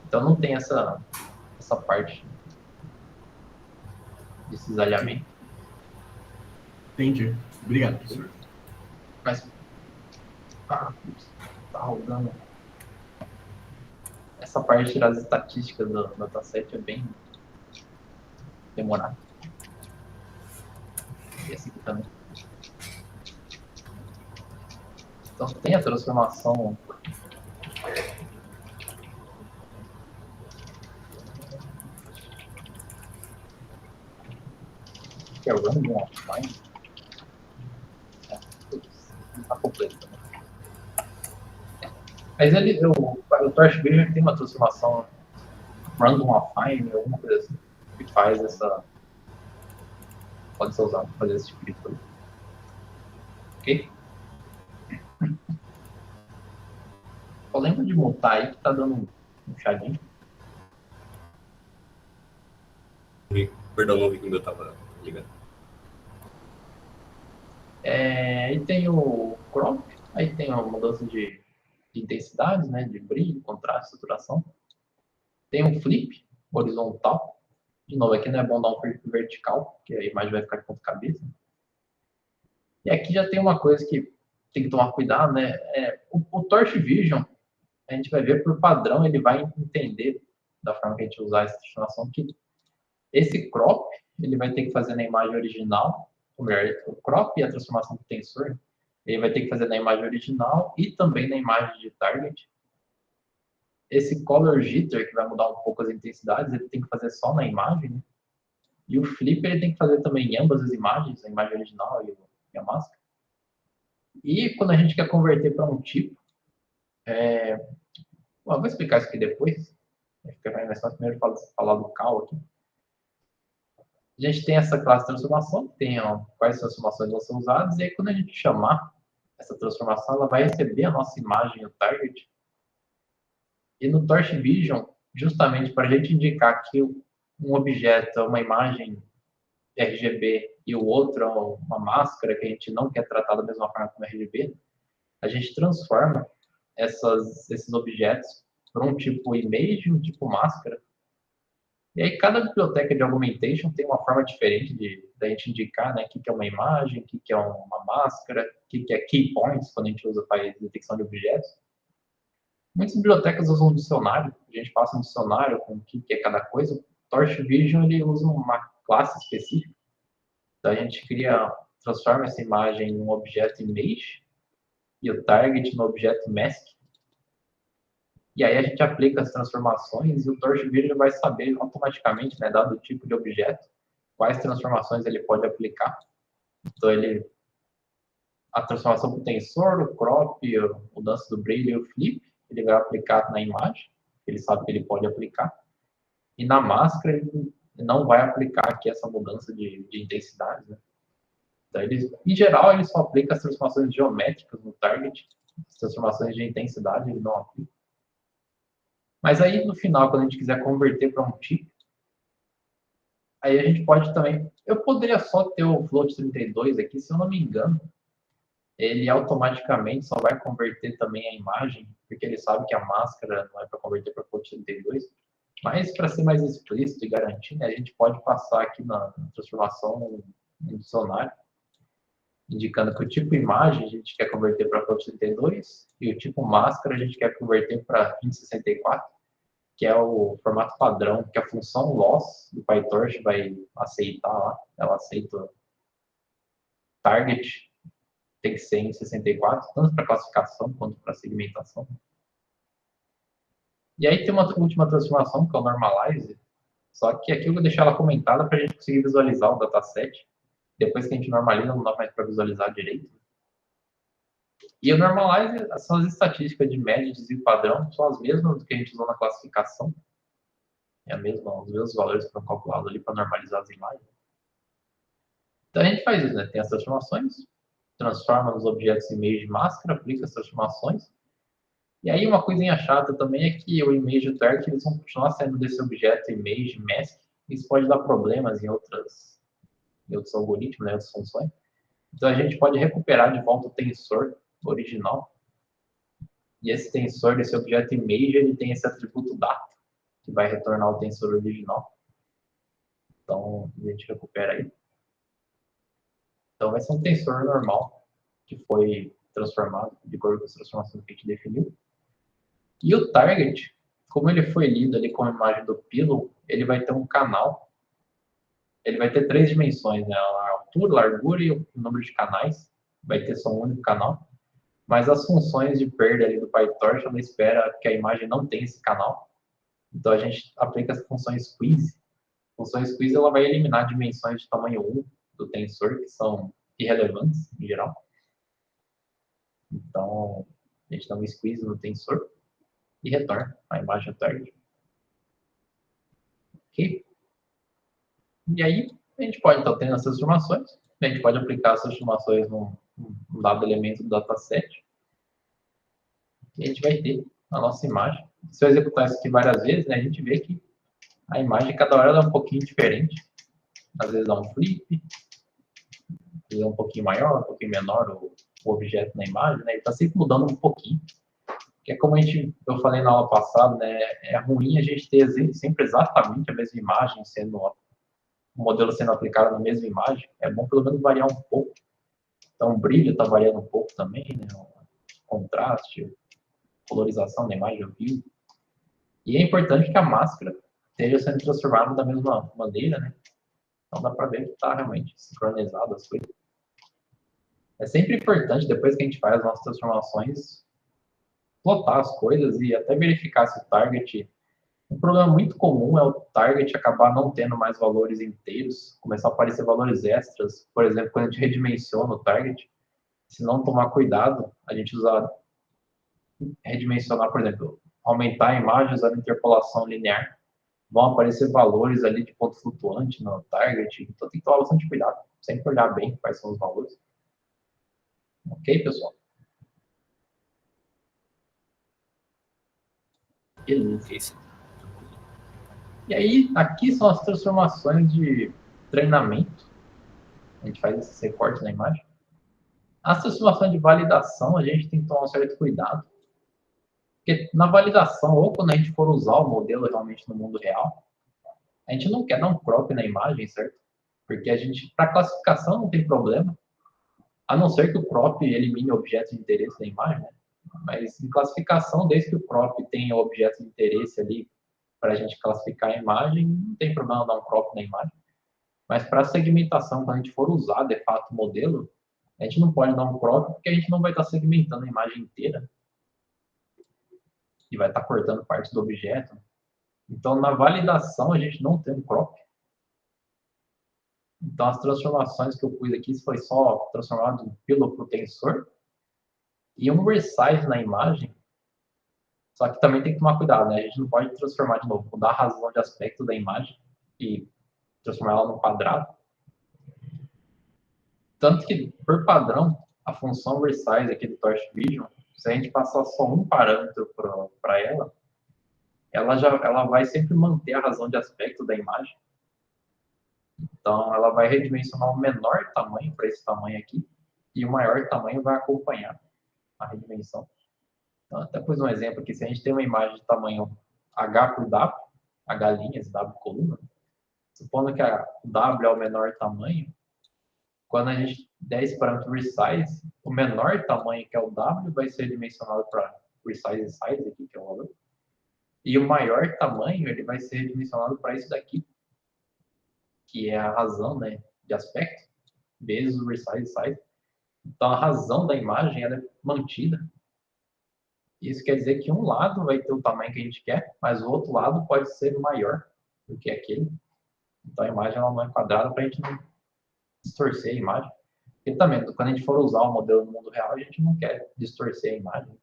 [SPEAKER 1] Então não tem essa parte de cisalhamento.
[SPEAKER 2] Entendi. Obrigado, professor.
[SPEAKER 1] Mas tá rodando. Essa parte das estatísticas do dataset é bem demorada. E esse aqui também. Então tem a transformação que é o random offline. Não está completo também. Mas o Torch Vision tem uma transformação random affine, alguma coisa assim, que faz essa. Pode ser usado para fazer esse tipo de coisa. Ok? Só lembra de montar aí que tá dando um chadinho.
[SPEAKER 3] Perdão, não vi que o meu estava ligado.
[SPEAKER 1] Aí tem o crop, aí tem a mudança de intensidade, né, de brilho, contraste, saturação. Tem um flip horizontal. De novo, aqui não é bom dar um flip vertical, porque a imagem vai ficar de ponta cabeça. E aqui já tem uma coisa que tem que tomar cuidado, né? O Torch Vision, a gente vai ver por padrão, ele vai entender da forma que a gente usar essa estimação que esse crop ele vai ter que fazer na imagem original, ou melhor, o crop e a transformação do tensor, ele vai ter que fazer na imagem original e também na imagem de target. Esse color jitter, que vai mudar um pouco as intensidades, ele tem que fazer só na imagem, né? E o flip ele tem que fazer também em ambas as imagens, a imagem original e a máscara. E quando a gente quer converter para um tipo, bom, eu vou explicar isso aqui depois. Acho que vai mais fácil primeiro falar do cal aqui. A gente tem essa classe de transformação, que tem quais transformações vão ser usadas, e aí quando a gente chamar essa transformação, ela vai receber a nossa imagem, o target. E no Torch Vision, justamente para a gente indicar que um objeto é uma imagem RGB e o outro é uma máscara que a gente não quer tratar da mesma forma como RGB, a gente transforma esses objetos para um tipo image e um tipo máscara. E aí cada biblioteca de augmentation tem uma forma diferente da gente indicar, né, o que é uma imagem, o que é uma máscara, o que é key points, quando a gente usa para detecção de objetos. Muitas bibliotecas usam um dicionário, a gente passa um dicionário com o que é cada coisa. O Torch Vision ele usa uma classe específica. Então a gente transforma essa imagem em um objeto image e o target no objeto mask. E aí a gente aplica as transformações e o Torch Viewer vai saber automaticamente, né, dado o tipo de objeto, quais transformações ele pode aplicar. Então a transformação para o tensor, o crop, a mudança do brilho e o flip, ele vai aplicar na imagem, ele sabe que ele pode aplicar. E na máscara ele não vai aplicar aqui essa mudança de intensidade, né? Então, em geral, ele só aplica as transformações geométricas no target, as transformações de intensidade ele não aplica. Mas aí, no final, quando a gente quiser converter para um tipo, aí a gente pode também... Eu poderia só ter o float 32 aqui, se eu não me engano. Ele automaticamente só vai converter também a imagem, porque ele sabe que a máscara não é para converter para float 32. Mas, para ser mais explícito e garantir, né, a gente pode passar aqui na transformação no dicionário, indicando que o tipo imagem a gente quer converter para float 32 e o tipo máscara a gente quer converter para int64, que é o formato padrão que a função loss do PyTorch vai aceitar lá. Ela aceita o target, tem que ser em 64, tanto para classificação quanto para segmentação. E aí tem uma última transformação, que é o normalize, só que aqui eu vou deixar ela comentada para a gente conseguir visualizar o dataset. Depois que a gente normaliza, não dá mais para visualizar direito. E o normalize são as estatísticas de média, desvio padrão, são as mesmas do que a gente usou na classificação. É a mesma, os mesmos valores que foram calculados ali para normalizar as imagens. Então a gente faz isso, né? Tem as transformações, transforma nos objetos image máscara, aplica as transformações. E aí uma coisinha chata também é que o image e o target eles vão continuar sendo desse objeto image mask. Isso pode dar problemas em outros algoritmos, né, outras funções. Então a gente pode recuperar de volta o tensor original. E esse tensor desse objeto image ele tem esse atributo data, que vai retornar o tensor original. Então a gente recupera aí. Então vai ser um tensor normal que foi transformado de acordo com as transformações que a gente definiu. E o target, como ele foi lido ali com a imagem do pillow, ele vai ter um canal. Ele vai ter 3 dimensões, né? A altura, a largura e o número de canais. Vai ter só um único canal. Mas as funções de perda ali do PyTorch, ela espera que a imagem não tenha esse canal. Então a gente aplica as funções squeeze. A função squeeze ela vai eliminar dimensões de tamanho 1 do tensor, que são irrelevantes em geral. Então a gente dá um squeeze no tensor e retorna a imagem target. Ok? E aí, a gente pode estar tendo essas transformações, a gente pode aplicar essas transformações num dado elemento do dataset, e a gente vai ter a nossa imagem. Se eu executar isso aqui várias vezes, né, a gente vê que a imagem, cada hora, ela é um pouquinho diferente. Às vezes dá um flip, às vezes é um pouquinho maior, um pouquinho menor o objeto na imagem, né, ele está sempre mudando um pouquinho. Que é como eu falei na aula passada, né, é ruim a gente ter sempre exatamente a mesma imagem o modelo sendo aplicado na mesma imagem. É bom pelo menos variar um pouco. Então o brilho está variando um pouco também, né, o contraste, colorização da imagem, o view. E é importante que a máscara esteja sendo transformada da mesma maneira, né? Então dá para ver que está realmente sincronizado as coisas. É sempre importante, depois que a gente faz as nossas transformações, plotar as coisas e até verificar se o target... Um problema muito comum é o target acabar não tendo mais valores inteiros, começar a aparecer valores extras. Por exemplo, quando a gente redimensiona o target, se não tomar cuidado, a gente usar redimensionar, por exemplo, aumentar a imagem usando interpolação linear, vão aparecer valores ali de ponto flutuante no target, então tem que tomar bastante cuidado, sempre olhar bem quais são os valores. Ok, pessoal? Beleza. E aí, aqui são as transformações de treinamento. A gente faz esses recortes na imagem. As transformações de validação, a gente tem que tomar um certo cuidado. Porque na validação, ou quando a gente for usar o modelo realmente no mundo real, a gente não quer dar um crop na imagem, certo? Porque a gente, para classificação, não tem problema. A não ser que o crop elimine objetos de interesse da imagem, né? Mas em classificação, desde que o crop tenha objetos de interesse ali para a gente classificar a imagem, não tem problema dar um crop na imagem. Mas para segmentação, quando a gente for usar de fato o modelo, a gente não pode dar um crop, porque a gente não vai estar segmentando a imagem inteira e vai estar cortando partes do objeto. Então, na validação, a gente não tem um crop. Então, as transformações que eu pus aqui foi só transformado pelo pro tensor e um resize na imagem. Só que também tem que tomar cuidado, né? A gente não pode transformar de novo, mudar a razão de aspecto da imagem e transformar ela num quadrado. Tanto que, por padrão, a função resize aqui do Torch Vision, se a gente passar só um parâmetro para ela, ela vai sempre manter a razão de aspecto da imagem. Então, ela vai redimensionar o menor tamanho para esse tamanho aqui, e o maior tamanho vai acompanhar a redimensão. Então, até pus um exemplo aqui, se a gente tem uma imagem de tamanho H por W, H linhas, W coluna, supondo que o W é o menor tamanho, quando a gente der esse parâmetro resize, o menor tamanho, que é o W, vai ser dimensionado para resize size, aqui, que é o valor, e o maior tamanho, ele vai ser dimensionado para isso daqui, que é a razão, né, de aspecto, vezes o resize size. Então, a razão da imagem ela é mantida. Isso quer dizer que um lado vai ter o tamanho que a gente quer, mas o outro lado pode ser maior do que aquele. Então, a imagem ela não é quadrada para a gente não distorcer a imagem. E também, quando a gente for usar o modelo no mundo real, a gente não quer distorcer a imagem.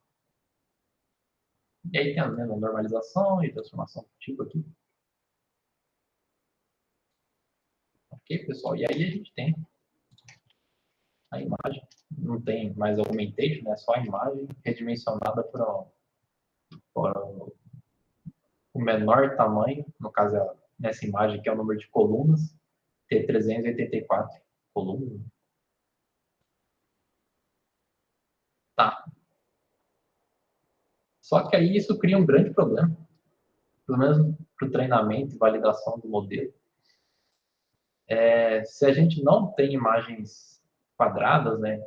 [SPEAKER 1] E aí tem a normalização e transformação do tipo aqui. Ok, pessoal? E aí a gente tem a imagem. Não tem mais augmentation, né? Só a imagem redimensionada para o menor tamanho, no caso nessa imagem que é o número de colunas, ter 384 colunas. Tá. Só que aí isso cria um grande problema, pelo menos para o treinamento e validação do modelo. Se a gente não tem imagens quadradas, né?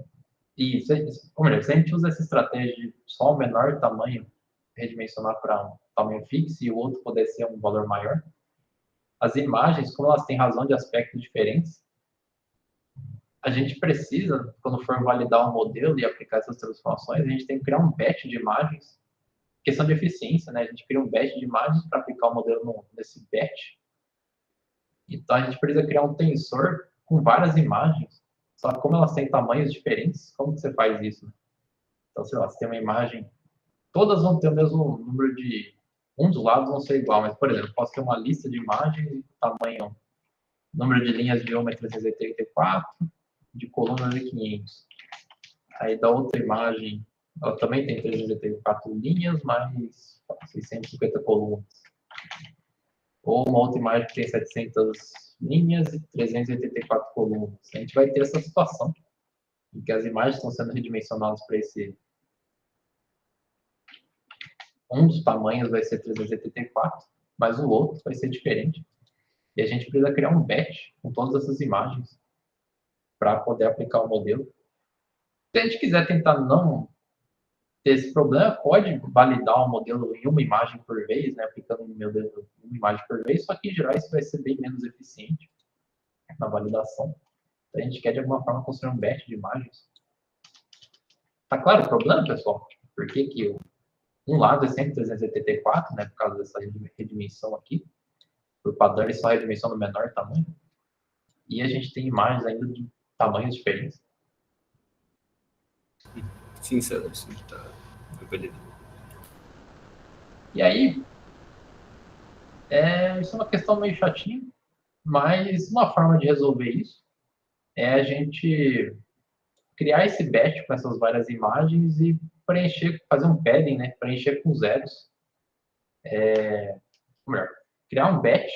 [SPEAKER 1] E se a gente usa essa estratégia de só o menor tamanho redimensionar para um tamanho fixo e o outro poder ser um valor maior, as imagens, como elas têm razão de aspecto diferentes, a gente precisa, quando for validar um modelo e aplicar essas transformações, a gente tem que criar um batch de imagens, questão de eficiência, né? A gente cria um batch de imagens para aplicar o modelo nesse batch. Então, a gente precisa criar um tensor com várias imagens, só que como elas têm tamanhos diferentes, como que você faz isso? Né? Então, sei lá, você tem uma imagem, todas vão ter o mesmo número de... Um dos lados vão ser igual, mas, por exemplo, posso ter uma lista de imagens, tamanho, número de linhas de 1 é 384, de colunas de 500. Aí da outra imagem, ela também tem 384 linhas, mais 650 colunas. Ou uma outra imagem que tem 700 linhas e 384 colunas. A gente vai ter essa situação, em que as imagens estão sendo redimensionadas para esse... Um dos tamanhos vai ser 384, mas o outro vai ser diferente. E a gente precisa criar um batch com todas essas imagens para poder aplicar o modelo. Se a gente quiser tentar não ter esse problema, pode validar o modelo em uma imagem por vez, né, aplicando um modelo em uma imagem por vez, só que em geral isso vai ser bem menos eficiente na validação. Então, a gente quer de alguma forma construir um batch de imagens. Tá claro o problema, pessoal? Por que que um lado é sempre 384, né, por causa dessa redimensão aqui. Por padrão, ele só redimensiona o menor tamanho. E a gente tem imagens ainda de tamanhos diferentes.
[SPEAKER 3] Sim, sim, tá.
[SPEAKER 1] E aí, isso é uma questão meio chatinha, mas uma forma de resolver isso é a gente criar esse batch com essas várias imagens e preencher, fazer um padding, né? Preencher com zeros. Ou melhor, criar um batch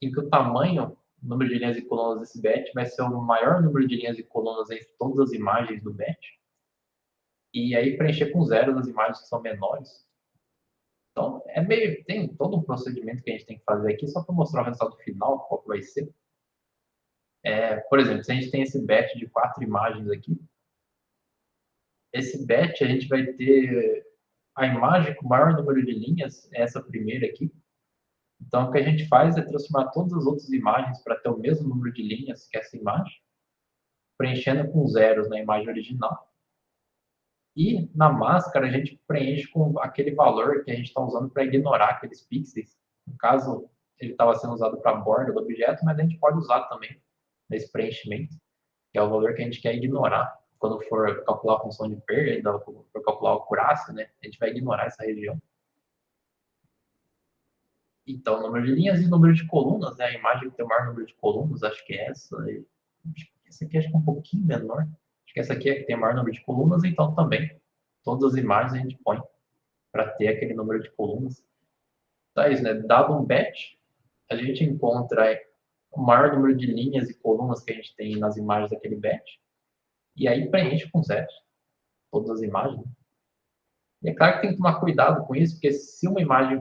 [SPEAKER 1] em que o tamanho, o número de linhas e colunas desse batch vai ser o maior número de linhas e colunas entre todas as imagens do batch. E aí preencher com zeros as imagens que são menores. Então, tem todo um procedimento que a gente tem que fazer aqui só para mostrar o resultado final, qual que vai ser. Por exemplo, se a gente tem esse batch de 4 imagens aqui, esse batch a gente vai ter a imagem com o maior número de linhas, essa primeira aqui. Então, o que a gente faz é transformar todas as outras imagens para ter o mesmo número de linhas que essa imagem, preenchendo com zeros na imagem original. E na máscara, a gente preenche com aquele valor que a gente está usando para ignorar aqueles pixels. No caso, ele estava sendo usado para a borda do objeto, mas a gente pode usar também nesse preenchimento, que é o valor que a gente quer ignorar. Quando for calcular a função de perda, ou for calcular a acurácia, né, a gente vai ignorar essa região. Então, número de linhas e número de colunas, né? A imagem que tem o maior número de colunas, acho que é essa. Essa aqui acho que é um pouquinho menor. Acho que essa aqui é que tem o maior número de colunas, então também todas as imagens a gente põe para ter aquele número de colunas. Então é isso, né? Dado um batch, a gente encontra o maior número de linhas e colunas que a gente tem nas imagens daquele batch, e aí preenche com zeros todas as imagens. E é claro que tem que tomar cuidado com isso, porque se uma imagem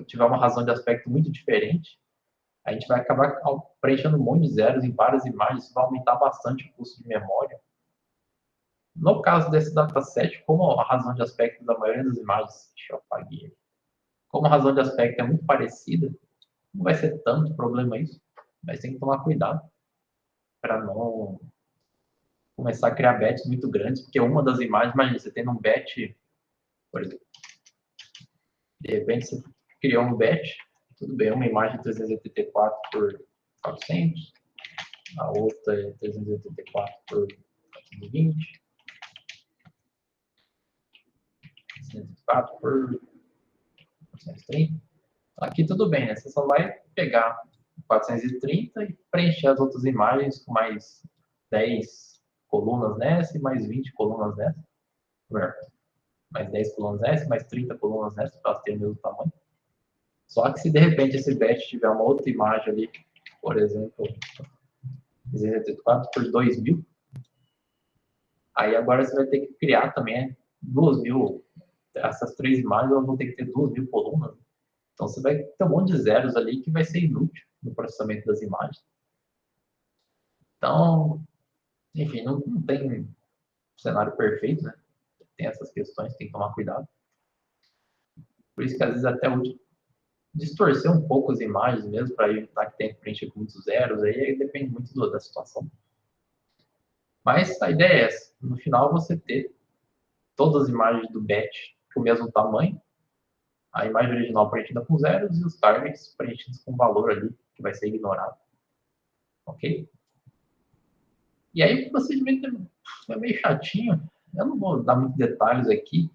[SPEAKER 1] tiver uma razão de aspecto muito diferente, a gente vai acabar preenchendo um monte de zeros em várias imagens, isso vai aumentar bastante o custo de memória. No caso desse dataset, como a razão de aspecto da maioria das imagens, deixa eu apagar aqui, como a razão de aspecto é muito parecida, não vai ser tanto problema isso, mas tem que tomar cuidado para não começar a criar batches muito grandes, porque uma das imagens, imagina, você tem um batch, por exemplo, de repente você criou um batch, tudo bem, uma imagem 384 por 400, a outra é 384 por 420, 304 por 430. Aqui tudo bem, né? Você só vai pegar 430 e preencher as outras imagens com mais 10 colunas nessa e mais 20 colunas nessa. Mais 10 colunas nessa, mais 30 colunas nessa, para elas terem o mesmo tamanho. Só que se de repente esse batch tiver uma outra imagem ali, por exemplo, 304 por 2000, aí agora você vai ter que criar também 2000. Essas três imagens vão ter que ter 2000 colunas. Então você vai ter um monte de zeros ali que vai ser inútil no processamento das imagens. Então, enfim, não tem um cenário perfeito, né? Tem essas questões, tem que tomar cuidado. Por isso que às vezes até é útil distorcer um pouco as imagens mesmo, para evitar que tenha que preencher com muitos zeros, aí depende muito da situação. Mas a ideia é essa, no final você ter todas as imagens do batch com o mesmo tamanho, a imagem original preenchida com zeros e os targets preenchidos com valor ali, que vai ser ignorado. Ok? E aí o procedimento é meio chatinho, eu não vou dar muitos detalhes aqui,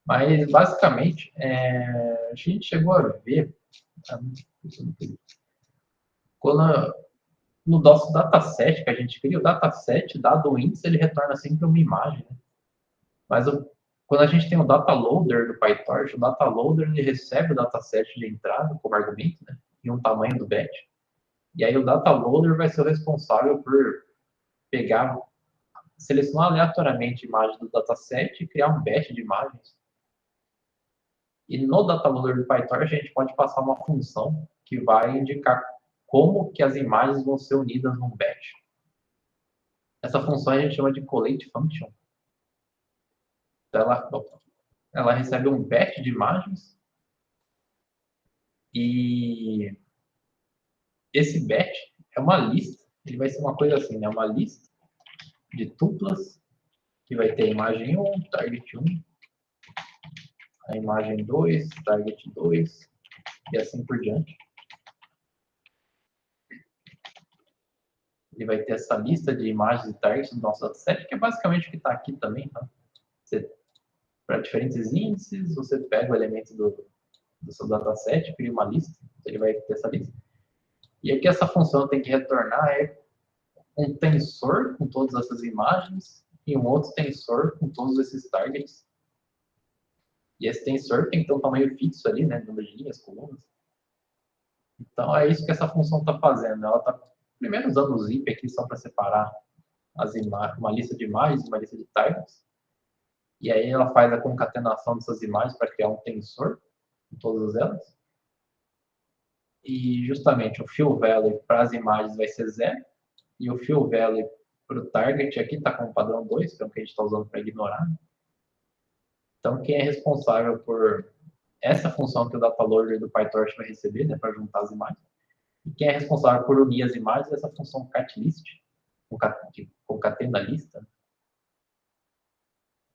[SPEAKER 1] mas basicamente a gente chegou a ver, quando no nosso dataset que a gente cria, o dataset, dado o índice, ele retorna sempre uma imagem, né? Mas quando a gente tem o data loader do PyTorch, o data loader ele recebe o dataset de entrada como argumento, né? E um tamanho do batch. E aí o data loader vai ser o responsável por pegar, selecionar aleatoriamente imagens do dataset e criar um batch de imagens. E no data loader do PyTorch a gente pode passar uma função que vai indicar como que as imagens vão ser unidas num batch. Essa função a gente chama de collate function. Então, ela recebe um batch de imagens e esse batch é uma lista. Ele vai ser uma coisa assim, né? Uma lista de tuplas que vai ter a imagem 1, target 1, a imagem 2, target 2 e assim por diante. Ele vai ter essa lista de imagens e targets do nosso dataset, que é basicamente o que está aqui também, tá? Para diferentes índices, você pega o elemento do seu dataset, cria uma lista, ele vai ter essa lista. E aqui essa função tem que retornar é um tensor com todas essas imagens e um outro tensor com todos esses targets. E esse tensor tem que ter um tamanho fixo ali, né? Número de linhas, colunas. Então é isso que essa função está fazendo. Ela está primeiro usando o zip aqui só para separar uma lista de imagens e uma lista de targets. E aí ela faz a concatenação dessas imagens para criar um tensor com todas elas. E justamente o fill value para as imagens vai ser 0. E o fill value para o target aqui está com o padrão 2, que é o que a gente está usando para ignorar. Então, quem é responsável por essa função que o data loader do PyTorch vai receber, né, para juntar as imagens. E quem é responsável por unir as imagens é essa função catlist, que concatena a lista.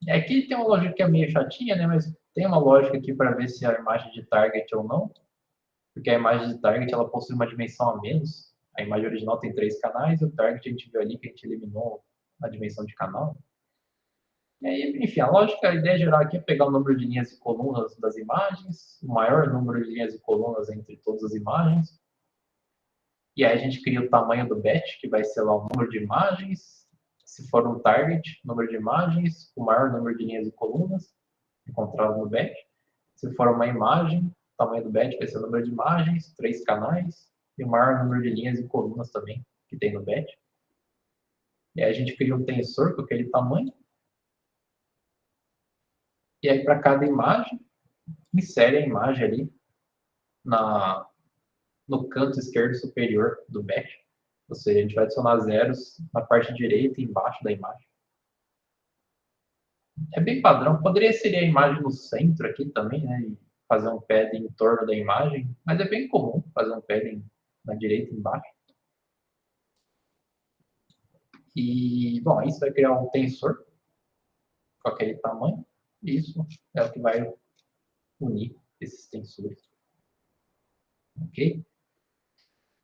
[SPEAKER 1] E aqui tem uma lógica que é meio chatinha, né, mas tem uma lógica aqui para ver se a imagem de target ou não, porque a imagem de target ela possui uma dimensão a menos. A imagem original tem 3 canais, e o target a gente viu ali que a gente eliminou a dimensão de canal. E aí, enfim, a ideia geral aqui é pegar o número de linhas e colunas das imagens, o maior número de linhas e colunas entre todas as imagens. E aí a gente cria o tamanho do batch, que vai ser lá o número de imagens, se for um target, número de imagens, o maior número de linhas e colunas encontrado no batch. Se for uma imagem, o tamanho do batch vai ser o número de imagens, 3 canais, e o maior número de linhas e colunas também que tem no batch. E aí a gente cria um tensor com aquele tamanho. E aí, para cada imagem, insere a imagem ali no canto esquerdo superior do batch. Ou seja, a gente vai adicionar zeros na parte direita e embaixo da imagem. É bem padrão. Poderia ser a imagem no centro aqui também, né? E fazer um padding em torno da imagem. Mas é bem comum fazer um padding na direita e embaixo. E, bom, isso vai criar um tensor com aquele tamanho. E isso é o que vai unir esses tensores. Ok?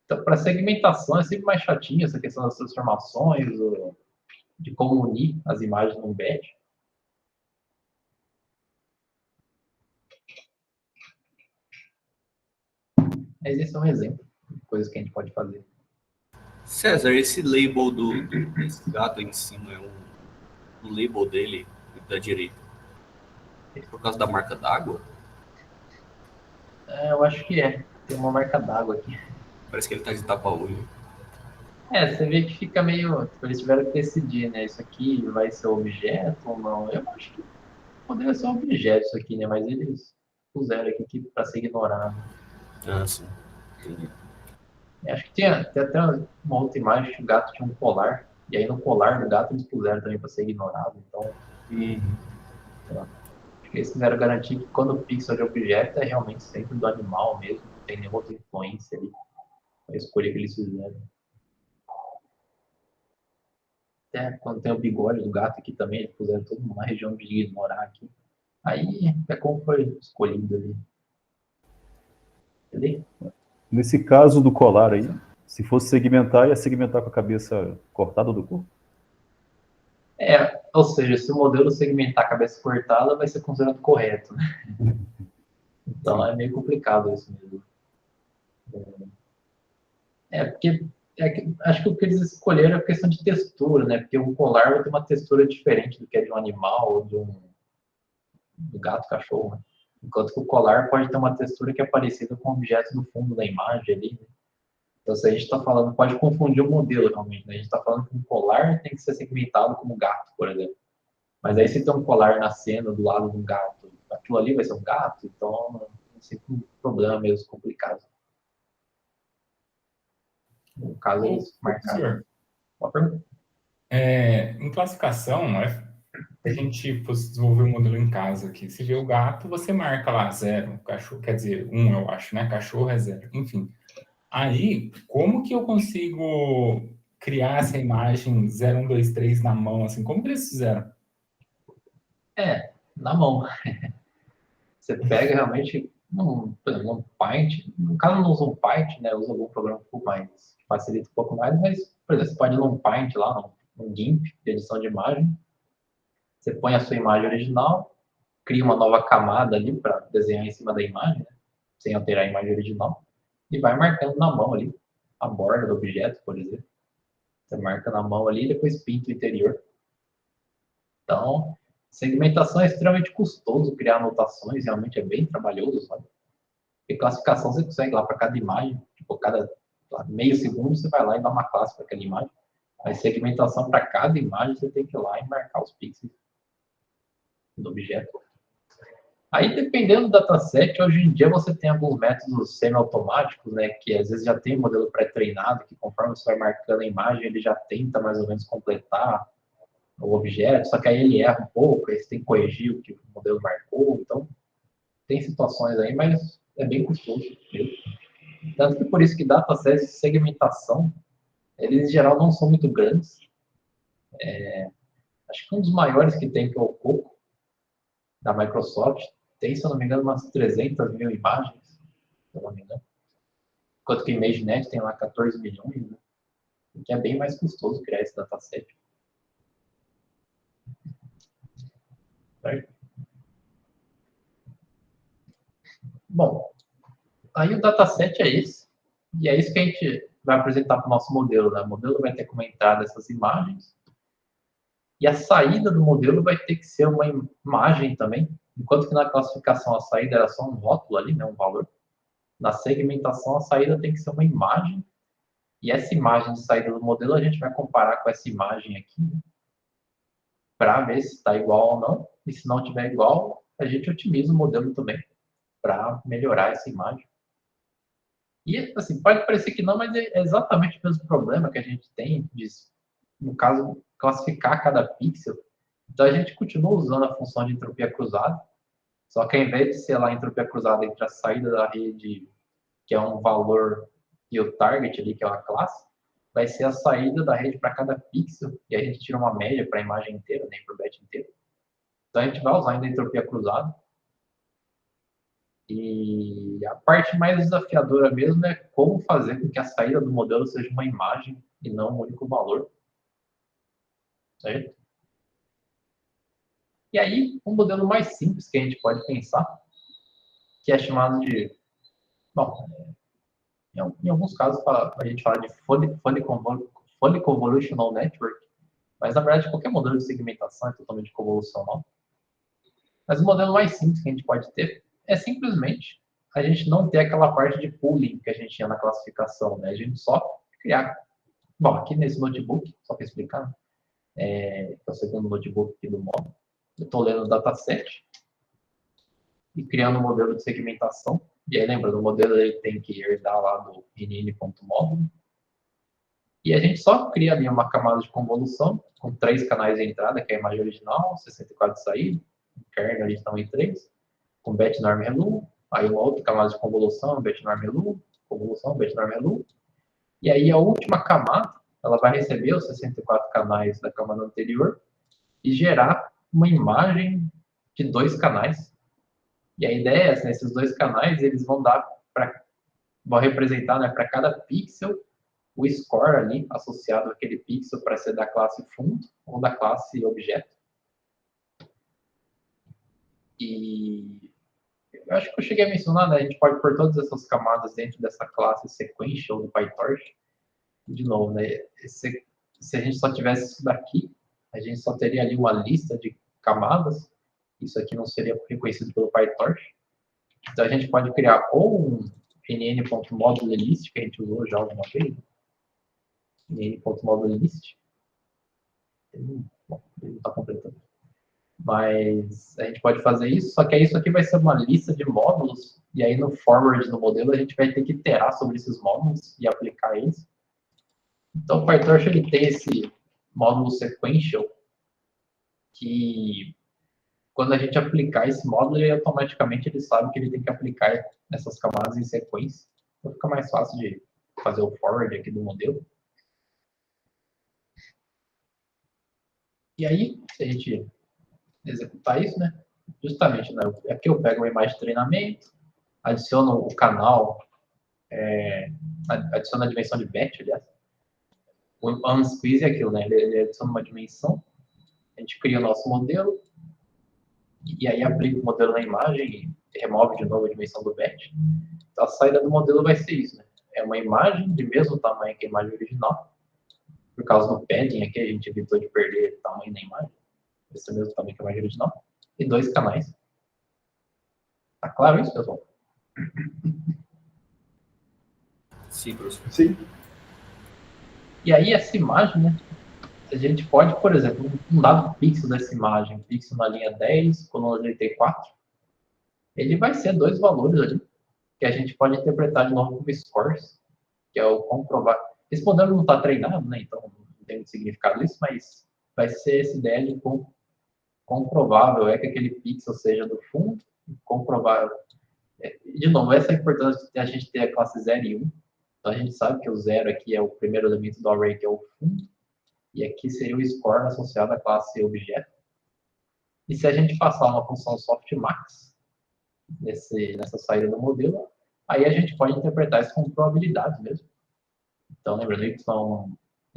[SPEAKER 1] Então, para segmentação é sempre mais chatinho essa questão das transformações, de como unir as imagens num batch. Mas esse é um exemplo de coisas que a gente pode fazer.
[SPEAKER 3] César, esse label desse gato aí em cima, o label dele, da direita, é por causa da marca d'água?
[SPEAKER 1] Eu acho que é. Tem uma marca d'água aqui.
[SPEAKER 3] Parece que ele tá de tapa-olho.
[SPEAKER 1] Você vê que fica meio... Tipo, eles tiveram que decidir, né? Isso aqui vai ser objeto ou não? Eu acho que poderia ser um objeto isso aqui, né? Mas eles puseram aqui para ser ignorado.
[SPEAKER 3] Ah, sim. Entendi.
[SPEAKER 1] Acho que tem até uma outra imagem que o gato tinha um colar. E aí no colar do gato eles puseram também para ser ignorado. Então, sei lá. Acho que eles quiseram garantir que quando o pixel de objeto é realmente sempre do animal mesmo. Não tem nenhuma outra influência ali. A escolha que eles fizeram. Até quando tem o bigode do gato aqui também, eles puseram toda uma região de ignorar aqui. Aí é como foi escolhido ali. Entendeu?
[SPEAKER 4] Nesse caso do colar aí, se fosse segmentar, ia segmentar com a cabeça cortada do corpo?
[SPEAKER 1] Ou seja, se o modelo segmentar a cabeça cortada, vai ser considerado correto. Né? Então é meio complicado isso mesmo. Porque acho que o que eles escolheram é questão de textura, né? Porque um colar vai ter uma textura diferente do que é de um animal ou do gato, cachorro. Né? Enquanto que o colar pode ter uma textura que é parecida com o objeto do fundo da imagem ali. Né? Então, se a gente está falando, pode confundir o modelo realmente. Né? A gente está falando que um colar tem que ser segmentado como gato, por exemplo. Mas aí se tem um colar na cena do lado de um gato, aquilo ali vai ser um gato, então é sempre um problema mesmo complicado. No caso, eles marcaram.
[SPEAKER 5] Senhor,
[SPEAKER 1] Uma pergunta.
[SPEAKER 5] em classificação, se a gente fosse desenvolver um modelo em casa aqui, se vê o gato, você marca lá 0, cachorro, quer dizer, 1, eu acho, né? Cachorro é 0, enfim. Aí, como que eu consigo criar essa imagem 0, 1, 2, 3 na mão, assim? Como que eles fizeram?
[SPEAKER 1] Na mão. Você pega realmente, por exemplo, um Paint. No caso, não usa um Paint, né? Usa algum programa que facilita um pouco mais, mas, por exemplo, você pode ir num Paint lá, num GIMP de edição de imagem. Você põe a sua imagem original, cria uma nova camada ali para desenhar em cima da imagem, né? Sem alterar a imagem original, e vai marcando na mão ali, a borda do objeto, por exemplo. Você marca na mão ali e depois pinta o interior. Então, segmentação é extremamente custoso, criar anotações realmente é bem trabalhoso, sabe? Porque classificação você consegue lá para cada imagem, tipo, cada meio segundo você vai lá e dá uma classe para aquela imagem. Mas segmentação para cada imagem você tem que ir lá e marcar os pixels do objeto. Aí, dependendo do dataset, hoje em dia você tem alguns métodos semi-automáticos, né, que às vezes já tem um modelo pré-treinado, que conforme você vai marcando a imagem, ele já tenta mais ou menos completar o objeto, só que aí ele erra um pouco, aí você tem que corrigir o que o modelo marcou, então tem situações aí, mas é bem custoso mesmo. Tanto que por isso que datasets de segmentação, eles em geral não são muito grandes. Acho que um dos maiores que tem, que é o Coco, da Microsoft, tem, se eu não me engano, umas 300 mil imagens, se eu não me engano. Enquanto que o ImageNet tem lá 14 milhões, né? Que é bem mais custoso criar esse dataset. Certo? Bom, aí o dataset é esse. E é isso que a gente vai apresentar para o nosso modelo, né? O modelo vai ter como entrada essas imagens. E a saída do modelo vai ter que ser uma imagem também. Enquanto que na classificação a saída era só um rótulo ali, né? Um valor. Na segmentação a saída tem que ser uma imagem. E essa imagem de saída do modelo a gente vai comparar com essa imagem aqui, né? Para ver se está igual ou não. E se não estiver igual, a gente otimiza o modelo também para melhorar essa imagem. E, assim, pode parecer que não, mas é exatamente o mesmo problema que a gente tem de, no caso, classificar cada pixel. Então, a gente continua usando a função de entropia cruzada, só que ao invés de ser lá a entropia cruzada entre a saída da rede, que é um valor, e o target ali, que é uma classe, vai ser a saída da rede para cada pixel, e a gente tira uma média para a imagem inteira, nem para o bet inteiro. Então, a gente vai usar ainda a entropia cruzada. E a parte mais desafiadora mesmo é como fazer com que a saída do modelo seja uma imagem e não um único valor. Certo? E aí, um modelo mais simples que a gente pode pensar, que é chamado de... Bom, em alguns casos a gente fala de Fully Convolutional Network, mas na verdade qualquer modelo de segmentação é totalmente convolucional. Mas o modelo mais simples que a gente pode ter é simplesmente a gente não ter aquela parte de pooling que a gente tinha na classificação, né? A gente só criar... Bom, aqui nesse notebook, só para explicar, é o segundo notebook aqui do módulo, eu estou lendo o dataset e criando um modelo de segmentação. E aí, lembrando, o modelo ele tem que herdar lá do nn.módulo. E a gente só cria ali uma camada de convolução com 3 canais de entrada, que é a imagem original, 64 de saída, kernel ali também 3, com bet norm relu, aí uma outra camada de convolução, bet norm relu, convolução, bet norm relu. E aí a última camada, ela vai receber os 64 canais da camada anterior e gerar uma imagem de 2 canais. E a ideia é essa, né? Esses 2 canais, eles vão representar, né, para cada pixel o score ali associado àquele pixel para ser da classe fundo ou da classe objeto. E eu acho que eu cheguei a mencionar, né? A gente pode pôr todas essas camadas dentro dessa classe sequential do PyTorch. De novo, né? Se a gente só tivesse isso daqui, a gente só teria ali uma lista de camadas. Isso aqui não seria reconhecido pelo PyTorch. Então a gente pode criar ou um nn.modulelist, que a gente usou já alguma vez, nn.modulelist. Bom, ele não está completando. Mas a gente pode fazer isso, só que isso aqui vai ser uma lista de módulos, e aí no forward do modelo a gente vai ter que iterar sobre esses módulos e aplicar eles. Então o PyTorch ele tem esse módulo sequential, que quando a gente aplicar esse módulo, ele automaticamente ele sabe que ele tem que aplicar essas camadas em sequência. Então fica mais fácil de fazer o forward aqui do modelo. E aí, se a gente executar isso, né? Justamente, né? Aqui eu pego uma imagem de treinamento, adiciono o canal, adiciono a dimensão de batch, aliás. O unsqueeze é aquilo, né? Ele adiciona uma dimensão, a gente cria o nosso modelo, e aí aplica o modelo na imagem e remove de novo a dimensão do batch. Então a saída do modelo vai ser isso, né? É uma imagem de mesmo tamanho que a imagem original. Por causa do padding aqui, a gente evitou de perder o tamanho da imagem. Esse é o mesmo tamanho que a imagem original. E 2 canais. Tá claro isso, pessoal?
[SPEAKER 3] Sim, professor.
[SPEAKER 2] Sim.
[SPEAKER 1] E aí essa imagem, né? A gente pode, por exemplo, um dado pixel dessa imagem, pixel na linha 10, coluna 84, ele vai ser 2 valores ali, que a gente pode interpretar de novo como scores, que é o comprovar. Esse modelo não está treinado, né? Então não tem muito significado isso, mas vai ser essa ideia de comprovável é que aquele pixel seja do fundo comprovar. De novo, essa é a importância de a gente ter a classe 0 e 1. Então, a gente sabe que o 0 aqui é o primeiro elemento do array, que é o fundo, e aqui seria o score associado à classe objeto. E se a gente passar uma função softmax nessa saída do modelo, aí a gente pode interpretar isso como probabilidade mesmo. Então, lembrando que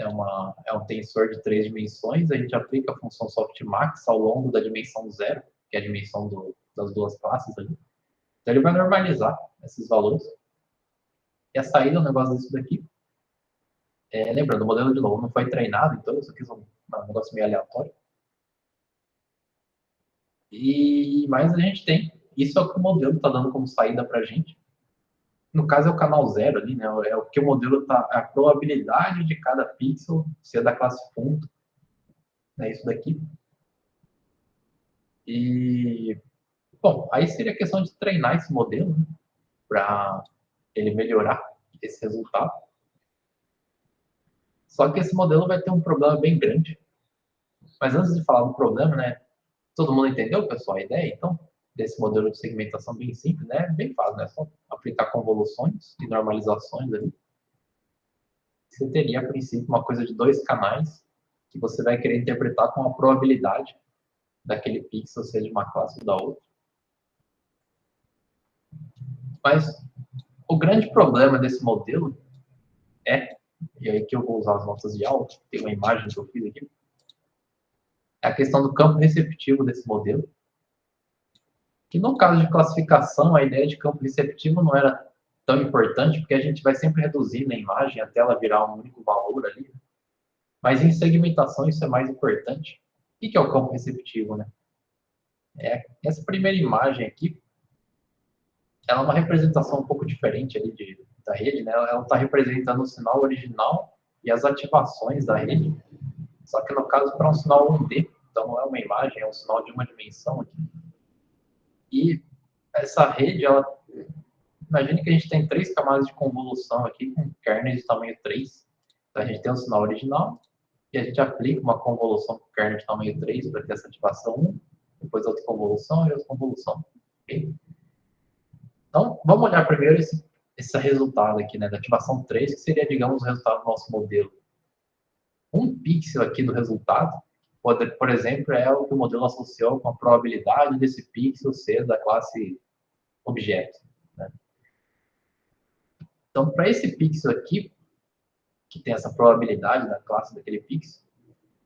[SPEAKER 1] é um tensor de 3 dimensões, a gente aplica a função softmax ao longo da dimensão 0, que é a dimensão das duas classes ali. Então, ele vai normalizar esses valores. E a saída é um negócio disso daqui. Lembrando, o modelo, de novo, não foi treinado, então isso aqui é um negócio meio aleatório. Mas a gente tem. Isso é o que o modelo está dando como saída para a gente. No caso, é o canal 0 ali, né? É o que o modelo está... A probabilidade de cada pixel ser da classe fundo. É isso daqui. Bom, aí seria a questão de treinar esse modelo, né, para ele melhorar esse resultado. Só que esse modelo vai ter um problema bem grande. Mas antes de falar do problema, né? Todo mundo entendeu, pessoal, a ideia, então? Desse modelo de segmentação bem simples, né? Bem fácil, né? Só aplicar convoluções e normalizações ali. Você teria, a princípio, uma coisa de 2 canais que você vai querer interpretar com a probabilidade daquele pixel ser de uma classe ou da outra. Mas o grande problema desse modelo e aí que eu vou usar as notas de aula, tem uma imagem que eu fiz aqui, é a questão do campo receptivo desse modelo. Que no caso de classificação, a ideia de campo receptivo não era tão importante, porque a gente vai sempre reduzir na imagem até ela virar um único valor ali. Mas em segmentação isso é mais importante. O que é o campo receptivo, né? Essa primeira imagem aqui, ela é uma representação um pouco diferente ali da rede, né? Ela está representando o sinal original e as ativações da rede. Só que no caso para um sinal 1D, então não é uma imagem, é um sinal de uma dimensão aqui. E essa rede, imagine que a gente tem 3 camadas de convolução aqui com kernes de tamanho 3. Então a gente tem um sinal original e a gente aplica uma convolução com kernel de tamanho 3 para ter essa ativação 1, depois outra convolução e outra convolução. Okay? Então, vamos olhar primeiro esse resultado aqui, né, da ativação 3, que seria, digamos, o resultado do nosso modelo. Um pixel aqui do resultado, por exemplo, é o que o modelo associou com a probabilidade desse pixel ser da classe objeto. Né? Então, para esse pixel aqui, que tem essa probabilidade da classe daquele pixel,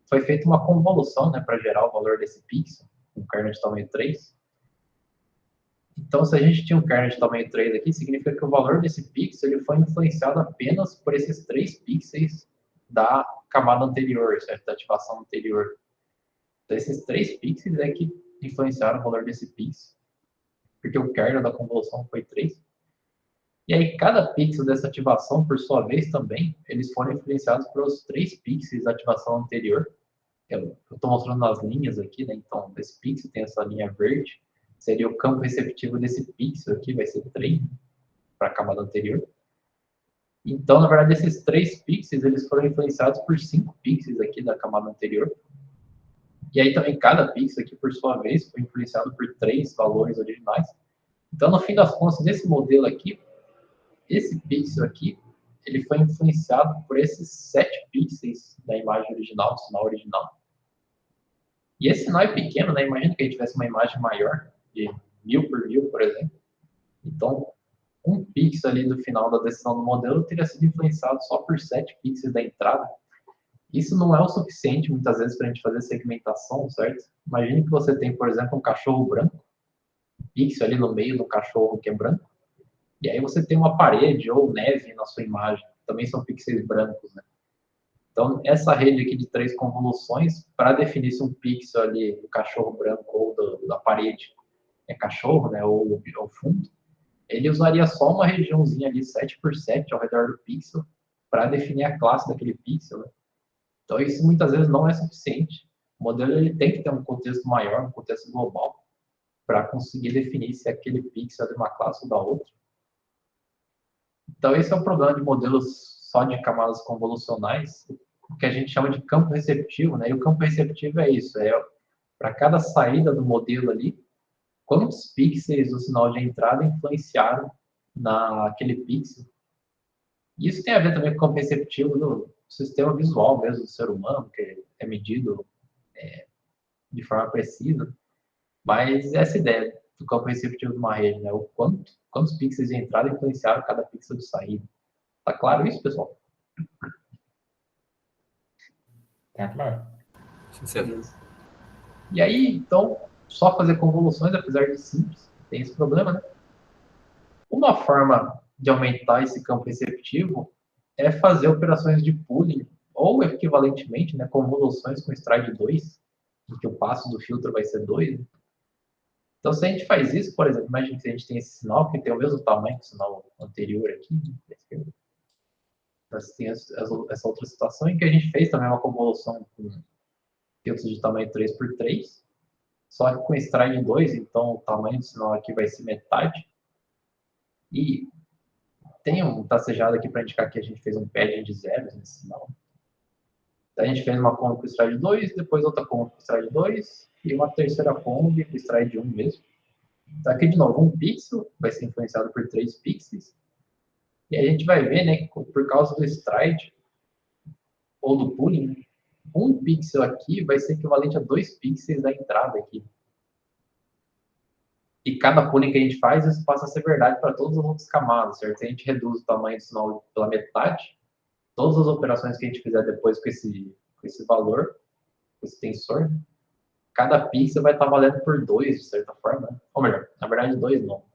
[SPEAKER 1] foi feita uma convolução, né, para gerar o valor desse pixel, com kernel de tamanho 3. Então, se a gente tinha um kernel de tamanho 3 aqui, significa que o valor desse pixel ele foi influenciado apenas por esses 3 pixels da camada anterior, certo? Da ativação anterior. Então, esses 3 pixels é que influenciaram o valor desse pixel, porque o kernel da convolução foi 3. E aí, cada pixel dessa ativação, por sua vez, também, eles foram influenciados pelos 3 pixels da ativação anterior. Eu estou mostrando nas linhas aqui, né? Então, esse pixel tem essa linha verde, seria o campo receptivo desse pixel aqui, vai ser 3 para a camada anterior. Então, na verdade, esses 3 pixels, eles foram influenciados por 5 pixels aqui da camada anterior. E aí também cada pixel aqui, por sua vez, foi influenciado por 3 valores originais. Então, no fim das contas, nesse modelo aqui, esse pixel aqui, ele foi influenciado por esses 7 pixels da imagem original, do sinal original. E esse sinal é pequeno, né? Imagina que a gente tivesse uma imagem maior, de 1000 por 1000, por exemplo. Então, um pixel ali do final da decisão do modelo teria sido influenciado só por 7 pixels da entrada. Isso não é o suficiente, muitas vezes, para a gente fazer segmentação, certo? Imagine que você tem, por exemplo, um cachorro branco, um pixel ali no meio do cachorro que é branco, e aí você tem uma parede ou neve na sua imagem, também são pixels brancos, né? Então, essa rede aqui de 3 convoluções, para definir se um pixel ali do cachorro branco ou da parede é cachorro, né, ou fundo, ele usaria só uma regiãozinha ali, 7 por 7, ao redor do pixel, para definir a classe daquele pixel, né? Então, isso muitas vezes não é suficiente. O modelo ele tem que ter um contexto maior, um contexto global, para conseguir definir se aquele pixel é de uma classe ou da outra. Então, esse é o problema de modelos só de camadas convolucionais, o que a gente chama de campo receptivo, né? E o campo receptivo é isso, para cada saída do modelo ali, quantos pixels do sinal de entrada influenciaram naquele pixel. Isso tem a ver também com o campo receptivo do sistema visual mesmo do ser humano, que é medido de forma precisa. Mas essa ideia do campo receptivo de uma rede, né? Quantos pixels de entrada influenciaram cada pixel de saída. Tá claro isso, pessoal?
[SPEAKER 5] Tá claro.
[SPEAKER 3] Sincero.
[SPEAKER 1] E aí, então, só fazer convoluções, apesar de simples, tem esse problema, né? Uma forma de aumentar esse campo receptivo é fazer operações de pooling, ou equivalentemente, né, convoluções com stride 2, em que o passo do filtro vai ser 2. Né? Então, se a gente faz isso, por exemplo, imagine que a gente tem esse sinal que tem o mesmo tamanho que o sinal anterior aqui, né? Mas tem essa outra situação em que a gente fez também uma convolução com filtros de tamanho 3x3, só que com stride 2, então o tamanho do sinal aqui vai ser metade. E tem um tracejado aqui para indicar que a gente fez um padding de zeros nesse sinal. Então, a gente fez uma combo com stride 2, depois outra combo com stride 2 e uma terceira combo com stride 1 mesmo. Então, aqui de novo, um pixel vai ser influenciado por 3 pixels. E a gente vai ver, né, que por causa do stride ou do pooling, um pixel aqui vai ser equivalente a 2 pixels da entrada aqui. E cada pooling que a gente faz, isso passa a ser verdade para todas as outras camadas, certo? Se a gente reduz o tamanho do sinal pela metade, todas as operações que a gente fizer depois com esse valor, com esse tensor, cada pixel vai estar valendo por 2, de certa forma. Né? Ou melhor, na verdade, 2 não.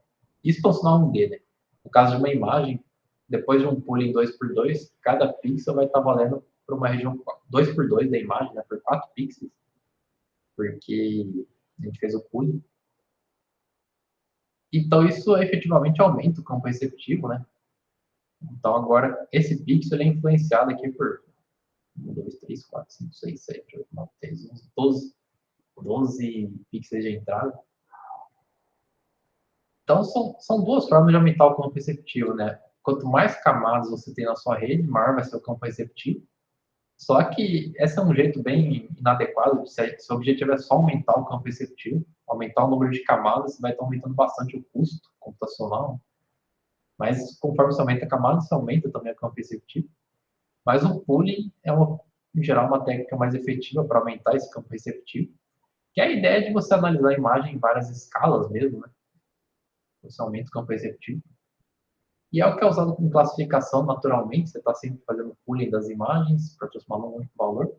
[SPEAKER 1] Isso é o sinal 1D, né? No caso de uma imagem, depois de um pooling 2x2, cada pixel vai estar valendo por uma região 2x2 da imagem, né? Por 4 pixels, porque a gente fez o pooling. Então, isso efetivamente aumenta o campo receptivo, né? Então, agora, esse pixel é influenciado aqui por 1, 2, 3, 4, 5, 6, 7, 8, 9, 10, 11, 12 pixels de entrada. Então, são duas formas de aumentar o campo receptivo, né? Quanto mais camadas você tem na sua rede, maior vai ser o campo receptivo. Só que esse é um jeito bem inadequado. Se o objetivo é só aumentar o campo receptivo, aumentar o número de camadas, você vai estar aumentando bastante o custo computacional. Mas conforme você aumenta a camada, você aumenta também o campo receptivo. Mas o pooling é, em geral, uma técnica mais efetiva para aumentar esse campo receptivo. Que é a ideia de você analisar a imagem em várias escalas mesmo, né? Você aumenta o campo receptivo. E é o que é usado como classificação naturalmente, você está sempre fazendo pooling das imagens para transformar num único valor.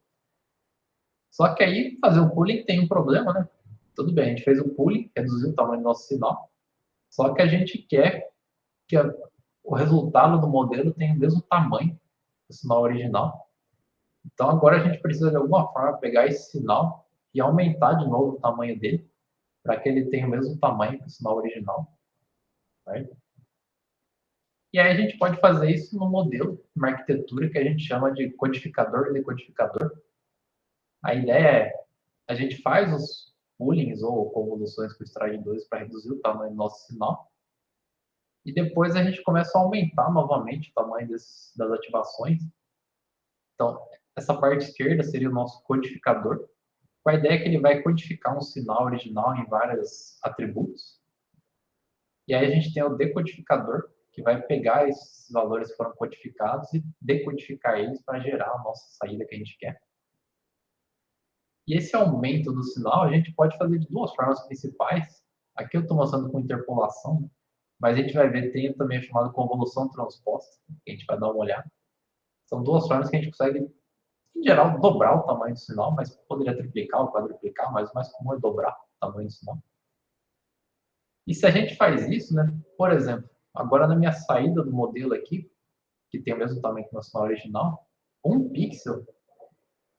[SPEAKER 1] Só que aí, fazer um pooling tem um problema, né? Tudo bem, a gente fez o pooling, reduziu o tamanho do nosso sinal, só que a gente quer que o resultado do modelo tenha o mesmo tamanho do sinal original. Então, agora a gente precisa, de alguma forma, pegar esse sinal e aumentar de novo o tamanho dele, para que ele tenha o mesmo tamanho que o sinal original. Certo? E aí a gente pode fazer isso no modelo, uma arquitetura que a gente chama de codificador e decodificador. A ideia é, a gente faz os poolings ou convoluções com stride 2 para reduzir o tamanho do nosso sinal, e depois a gente começa a aumentar novamente o tamanho das ativações. Então, essa parte esquerda seria o nosso codificador, com a ideia que ele vai codificar um sinal original em vários atributos. E aí a gente tem o decodificador, que vai pegar esses valores que foram codificados e decodificar eles para gerar a nossa saída que a gente quer. E esse aumento do sinal a gente pode fazer de duas formas principais. Aqui eu estou mostrando com interpolação, mas a gente vai ver, tem também a chamada convolução transposta, que a gente vai dar uma olhada. São duas formas que a gente consegue, em geral, dobrar o tamanho do sinal, mas poderia triplicar ou quadruplicar, mas o mais comum é dobrar o tamanho do sinal. E se a gente faz isso, né, por exemplo, agora na minha saída do modelo aqui, que tem o mesmo tamanho que o meu sinal original, um pixel,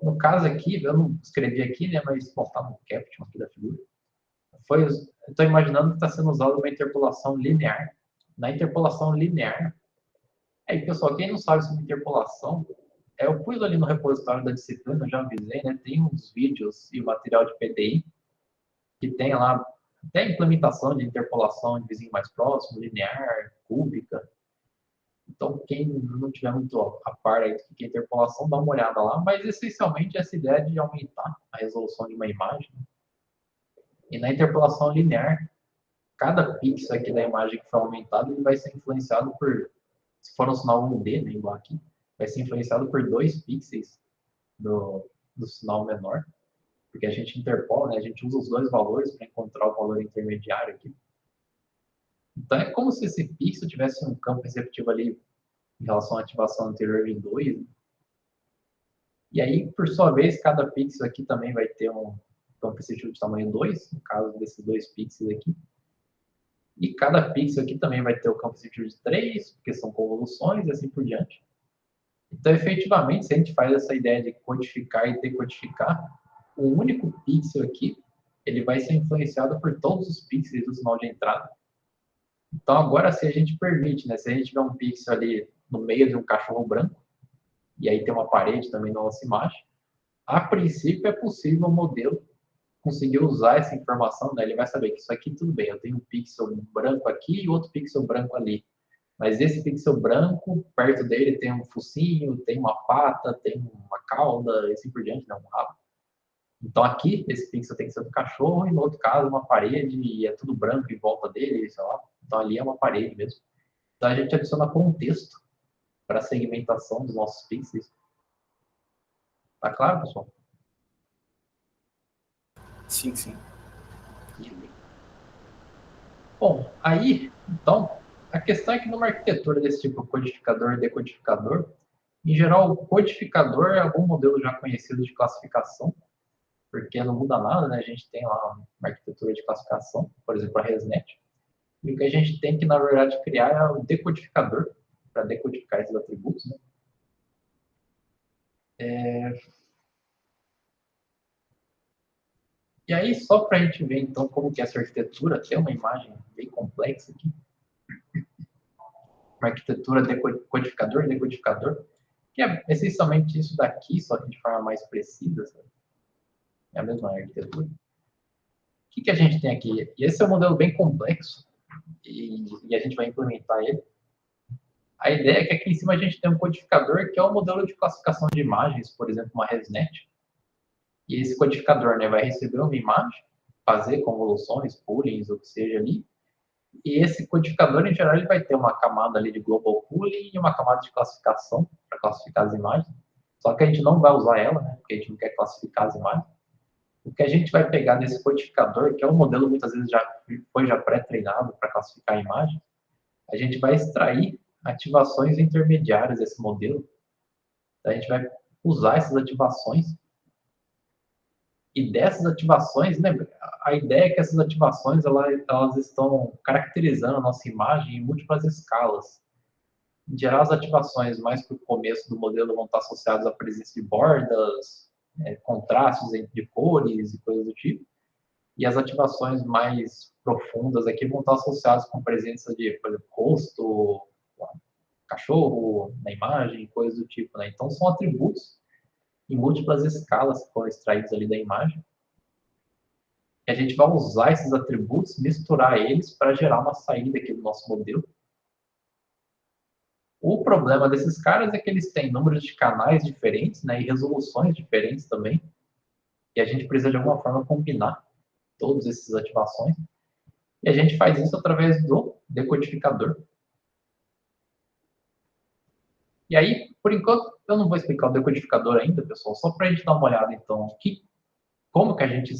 [SPEAKER 1] no caso aqui, eu não escrevi aqui, né, mas bom, tá no caption aqui da figura, eu estou imaginando que está sendo usada uma interpolação linear. Na interpolação linear, aí pessoal, quem não sabe sobre interpolação, eu pus ali no repositório da disciplina, eu já avisei, né, tem uns vídeos e o material de PDI, que tem lá até a implementação de interpolação de vizinho mais próximo, linear, cúbica. Então, quem não tiver muito a par aí do que é interpolação, dá uma olhada lá. Mas, essencialmente, essa ideia de aumentar a resolução de uma imagem. E na interpolação linear, cada pixel aqui da imagem que foi aumentado, ele vai ser influenciado por, se for um sinal 1D, né, igual aqui, vai ser influenciado por 2 pixels do sinal menor, porque a gente interpola, né, a gente usa os dois valores para encontrar o valor intermediário aqui. Então é como se esse pixel tivesse um campo receptivo ali em relação à ativação anterior de 2, né? E aí, por sua vez, cada pixel aqui também vai ter um campo receptivo de tamanho 2, no caso desses 2 pixels aqui. E cada pixel aqui também vai ter o campo receptivo de 3, porque são convoluções e assim por diante. Então, efetivamente, se a gente faz essa ideia de codificar e decodificar, o único pixel aqui, ele vai ser influenciado por todos os pixels do sinal de entrada. Então, agora, se a gente permite, né, se a gente tiver um pixel ali no meio de um cachorro branco, e aí tem uma parede também na nossa imagem, a princípio é possível o modelo conseguir usar essa informação, né? Ele vai saber que isso aqui tudo bem, eu tenho um pixel branco aqui e outro pixel branco ali. Mas esse pixel branco, perto dele tem um focinho, tem uma pata, tem uma cauda, e assim por diante, né? Um rabo. Então aqui, esse pixel tem que ser do cachorro, e no outro caso uma parede, e é tudo branco em volta dele, sei lá. Então ali é uma parede mesmo. Então a gente adiciona contexto para a segmentação dos nossos pixels. Tá claro, pessoal?
[SPEAKER 3] Sim, sim.
[SPEAKER 1] Bom, aí, então, a questão é que numa arquitetura desse tipo, codificador e decodificador, em geral, o codificador é algum modelo já conhecido de classificação, porque não muda nada, né? A gente tem lá uma arquitetura de classificação, por exemplo, a ResNet, e o que a gente tem que, na verdade, criar é o decodificador, para decodificar esses atributos, né? E aí, só para a gente ver, então, como que essa arquitetura tem uma imagem bem complexa aqui, uma arquitetura decodificador e decodificador, que é essencialmente isso daqui, só que de forma mais precisa, sabe? É a mesma arquitetura. O que a gente tem aqui? E esse é um modelo bem complexo, e a gente vai implementar ele. A ideia é que aqui em cima a gente tem um codificador, que é um modelo de classificação de imagens, por exemplo, uma ResNet. E esse codificador, né, vai receber uma imagem, fazer convoluções, poolings, o que seja ali. E esse codificador, em geral, ele vai ter uma camada ali de global pooling e uma camada de classificação, para classificar as imagens. Só que a gente não vai usar ela, né, porque a gente não quer classificar as imagens. O que a gente vai pegar nesse codificador, que é um modelo muitas vezes já foi pré-treinado para classificar a imagem, a gente vai extrair ativações intermediárias desse modelo. A gente vai usar essas ativações. E dessas ativações, lembra, a ideia é que essas ativações elas estão caracterizando a nossa imagem em múltiplas escalas. Em geral, as ativações mais para o começo do modelo vão estar associadas à presença de bordas, contrastes entre cores e coisas do tipo. E as ativações mais profundas aqui vão estar associadas com a presença de, por exemplo, rosto, cachorro na imagem, coisas do tipo, né? Então, são atributos em múltiplas escalas que foram extraídos ali da imagem. E a gente vai usar esses atributos, misturar eles para gerar uma saída aqui do nosso modelo. O problema desses caras é que eles têm números de canais diferentes, né, e resoluções diferentes também. E a gente precisa de alguma forma combinar todas essas ativações. E a gente faz isso através do decodificador. E aí, por enquanto, eu não vou explicar o decodificador ainda, pessoal, só para a gente dar uma olhada, então, como que a gente,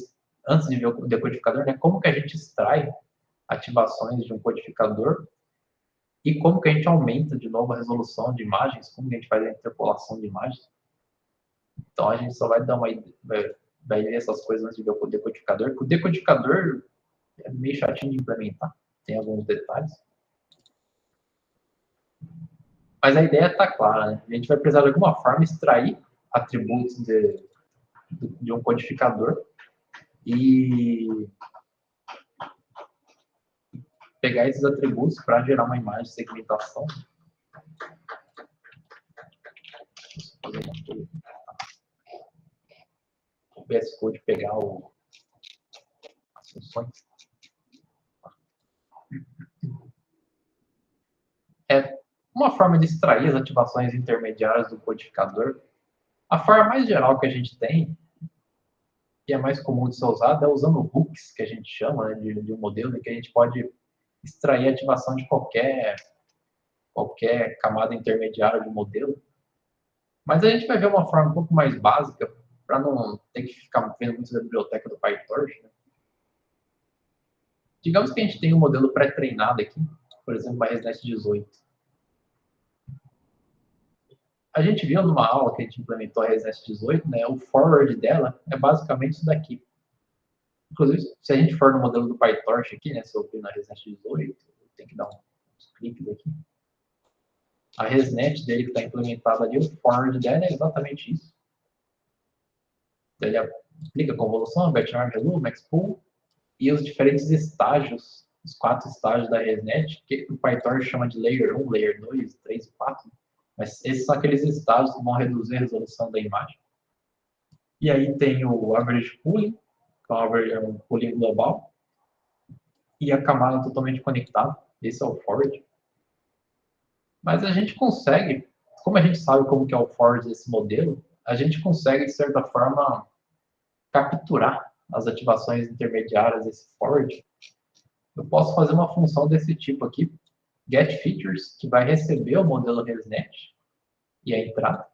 [SPEAKER 1] antes de ver o decodificador, né, como que a gente extrai ativações de um codificador e como que a gente aumenta de novo a resolução de imagens, como que a gente faz a interpolação de imagens. Então, a gente só vai dar vai ver essas coisas antes de ver o decodificador, porque o decodificador é meio chatinho de implementar, tem alguns detalhes. Mas a ideia está clara, né? A gente vai precisar de alguma forma extrair atributos de um codificador e pegar esses atributos para gerar uma imagem de segmentação. O VS Code pegar as funções. Uma forma de extrair as ativações intermediárias do codificador. A forma mais geral que a gente tem e é mais comum de ser usado é usando hooks, que a gente chama, né, de um modelo, que a gente pode extrair a ativação de qualquer camada intermediária do modelo. Mas a gente vai ver uma forma um pouco mais básica, para não ter que ficar vendo muito da biblioteca do PyTorch, né? Digamos que a gente tem um modelo pré-treinado aqui, por exemplo, uma ResNet 18. A gente viu numa aula que a gente implementou a ResNet 18, né, o forward dela é basicamente isso daqui. Inclusive, se a gente for no modelo do PyTorch aqui, né, se eu vir na ResNet 18, tem que dar uns cliques aqui. A ResNet dele que está implementada ali, o forward dela é exatamente isso. Então, ele aplica convolução, batch-arm, relu, maxpool, e os diferentes estágios, os 4 estágios da ResNet, que o PyTorch chama de Layer 1, Layer 2, 3 e 4. Mas esses são aqueles estágios que vão reduzir a resolução da imagem. E aí tem o Average Pooling, que é um pooling global, e a camada totalmente conectada. Esse é o forward. Mas a gente consegue, como a gente sabe como que é o forward desse modelo, a gente consegue, de certa forma, capturar as ativações intermediárias desse forward. Eu posso fazer uma função desse tipo aqui, getFeatures, que vai receber o modelo ResNet e a entrada.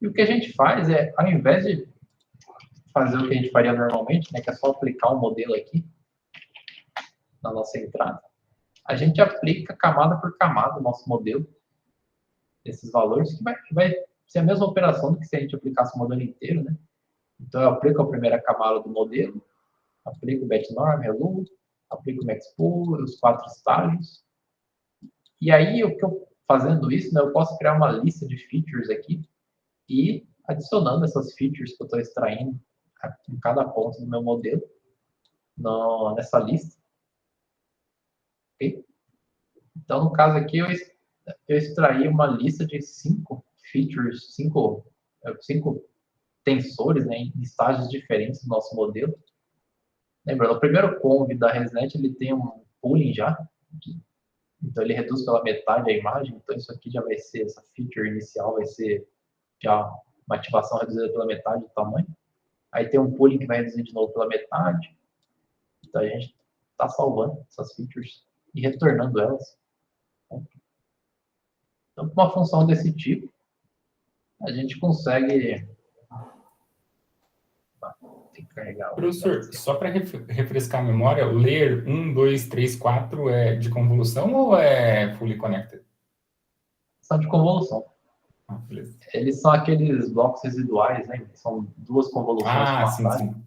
[SPEAKER 1] E o que a gente faz é, ao invés de fazer o que a gente faria normalmente, né, que é só aplicar um modelo aqui na nossa entrada, a gente aplica camada por camada o nosso modelo, esses valores, que vai ser a mesma operação do que se a gente aplicasse o modelo inteiro, né? Então, eu aplico a primeira camada do modelo, aplico o batch-norm, relu, aplico o maxpool, os 4 estágios. E aí, fazendo isso, né, eu posso criar uma lista de features aqui e adicionando essas features que eu estou extraindo em cada ponto do meu modelo nessa lista. Okay? Então, no caso aqui, eu extraí uma lista de 5 features, 5 tensores, né, em estágios diferentes do nosso modelo. Lembrando, o primeiro conv da ResNet, ele tem um pooling já, então ele reduz pela metade a imagem, então isso aqui já vai ser, essa feature inicial vai ser já uma ativação reduzida pela metade do tamanho. Aí tem um pooling que vai reduzir de novo pela metade. Então a gente está salvando essas features e retornando elas. Então, com uma função desse tipo, a gente consegue... Tem que carregar.
[SPEAKER 5] Professor, só para refrescar a memória, o layer 1, 2, 3, 4 é de convolução ou é fully connected?
[SPEAKER 1] São de convolução.
[SPEAKER 5] Beleza.
[SPEAKER 1] Eles são aqueles blocos residuais, né? São 2 convoluções
[SPEAKER 5] sim, sim.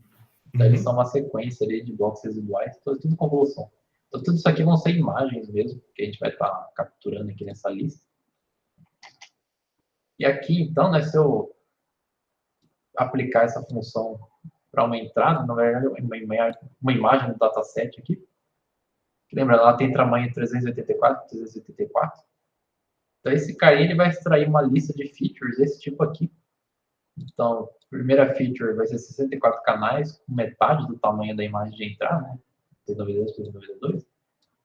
[SPEAKER 1] Então, eles são uma sequência ali de blocos residuais, então é tudo convolução. Então, tudo isso aqui vão ser imagens mesmo, que a gente vai estar capturando aqui nessa lista. E aqui, então, né, se eu aplicar essa função para uma entrada, na verdade, uma imagem no dataset aqui. Lembrando, ela tem tamanho 384 por 384. Então, esse carinha ele vai extrair uma lista de features desse tipo aqui. Então, a primeira feature vai ser 64 canais, com metade do tamanho da imagem de entrada, né? 392 por 392.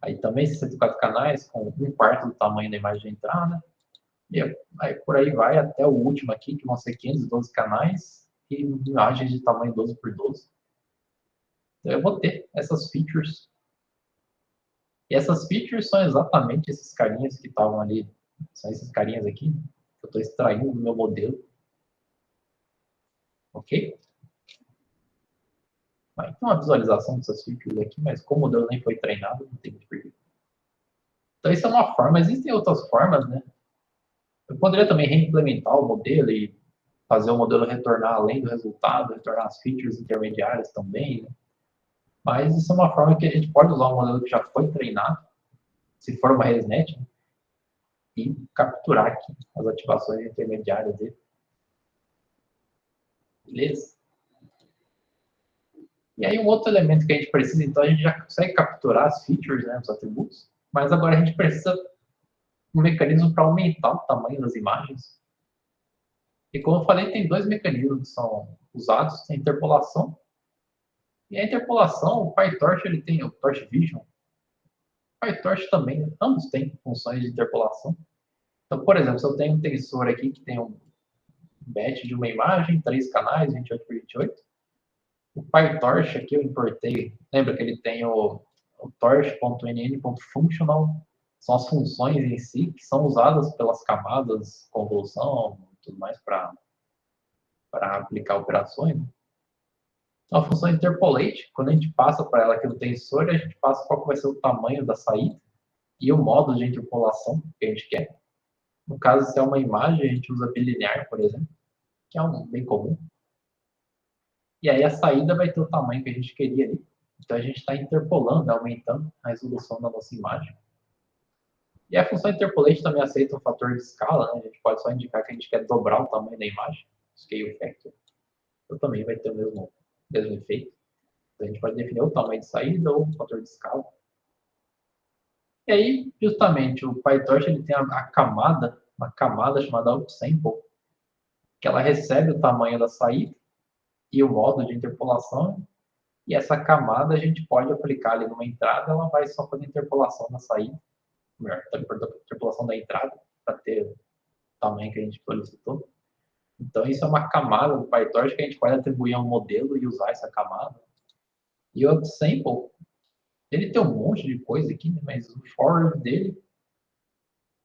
[SPEAKER 1] Aí também 64 canais, com 1/4 do tamanho da imagem de entrada. E aí por aí vai até o último aqui, que vão ser 512 canais e imagens de tamanho 12 por 12. Então, eu vou ter essas features. E essas features são exatamente esses carinhas que estavam ali. São esses carinhas aqui que eu estou extraindo do meu modelo. Ok? Vai ter uma visualização dessas features aqui, mas como o modelo nem foi treinado, não tem muito porquê. Então, isso é uma forma. Existem outras formas, né? Eu poderia também reimplementar o modelo e fazer o modelo retornar além do resultado, retornar as features intermediárias também, né? Mas isso é uma forma que a gente pode usar um modelo que já foi treinado, se for uma ResNet, né? E capturar aqui as ativações intermediárias dele. Beleza? E aí um outro elemento que a gente precisa, então a gente já consegue capturar as features, né, os atributos, mas agora a gente precisa de um mecanismo para aumentar o tamanho das imagens. E como eu falei, tem 2 mecanismos que são usados, a interpolação. E a interpolação, o PyTorch ele tem o Torch Vision. O PyTorch também, ambos têm funções de interpolação. Então, por exemplo, se eu tenho um tensor aqui que tem um batch de uma imagem, 3 canais, 28 por 28, O PyTorch aqui eu importei, lembra que ele tem o torch.nn.functional, são as funções em si que são usadas pelas camadas, convolução e tudo mais para aplicar operações. Né? Então, a função interpolate, quando a gente passa para ela aqui no tensor, a gente passa qual vai ser o tamanho da saída e o modo de interpolação que a gente quer. No caso, se é uma imagem, a gente usa bilinear, por exemplo, que é um bem comum. E aí a saída vai ter o tamanho que a gente queria ali. Então a gente está interpolando, aumentando a resolução da nossa imagem. E a função interpolate também aceita um fator de escala, né? A gente pode só indicar que a gente quer dobrar o tamanho da imagem, scale factor. Então também vai ter o mesmo efeito. Então, a gente pode definir o tamanho de saída ou o fator de escala. E aí, justamente, o PyTorch ele tem uma camada chamada upsample, que ela recebe o tamanho da saída e o modo de interpolação, e essa camada a gente pode aplicar ali numa entrada, ela vai só fazer interpolação da saída, melhor, interpolação da entrada, para ter o tamanho que a gente solicitou. Então, isso é uma camada do PyTorch que a gente pode atribuir a um modelo e usar essa camada. E o upsample, ele tem um monte de coisa aqui, né? Mas o forward dele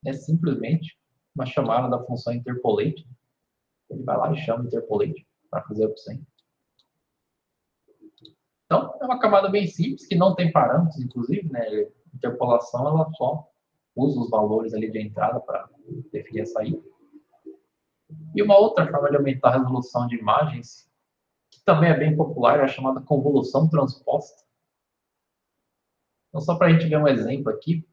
[SPEAKER 1] é simplesmente uma chamada da função interpolate. Ele vai lá e chama interpolate para fazer upsample. Então, é uma camada bem simples, que não tem parâmetros, inclusive, né? Interpolação, ela só usa os valores ali de entrada para definir a saída. E uma outra forma de aumentar a resolução de imagens, que também é bem popular, é a chamada convolução transposta. Então, só para a gente ver um exemplo aqui,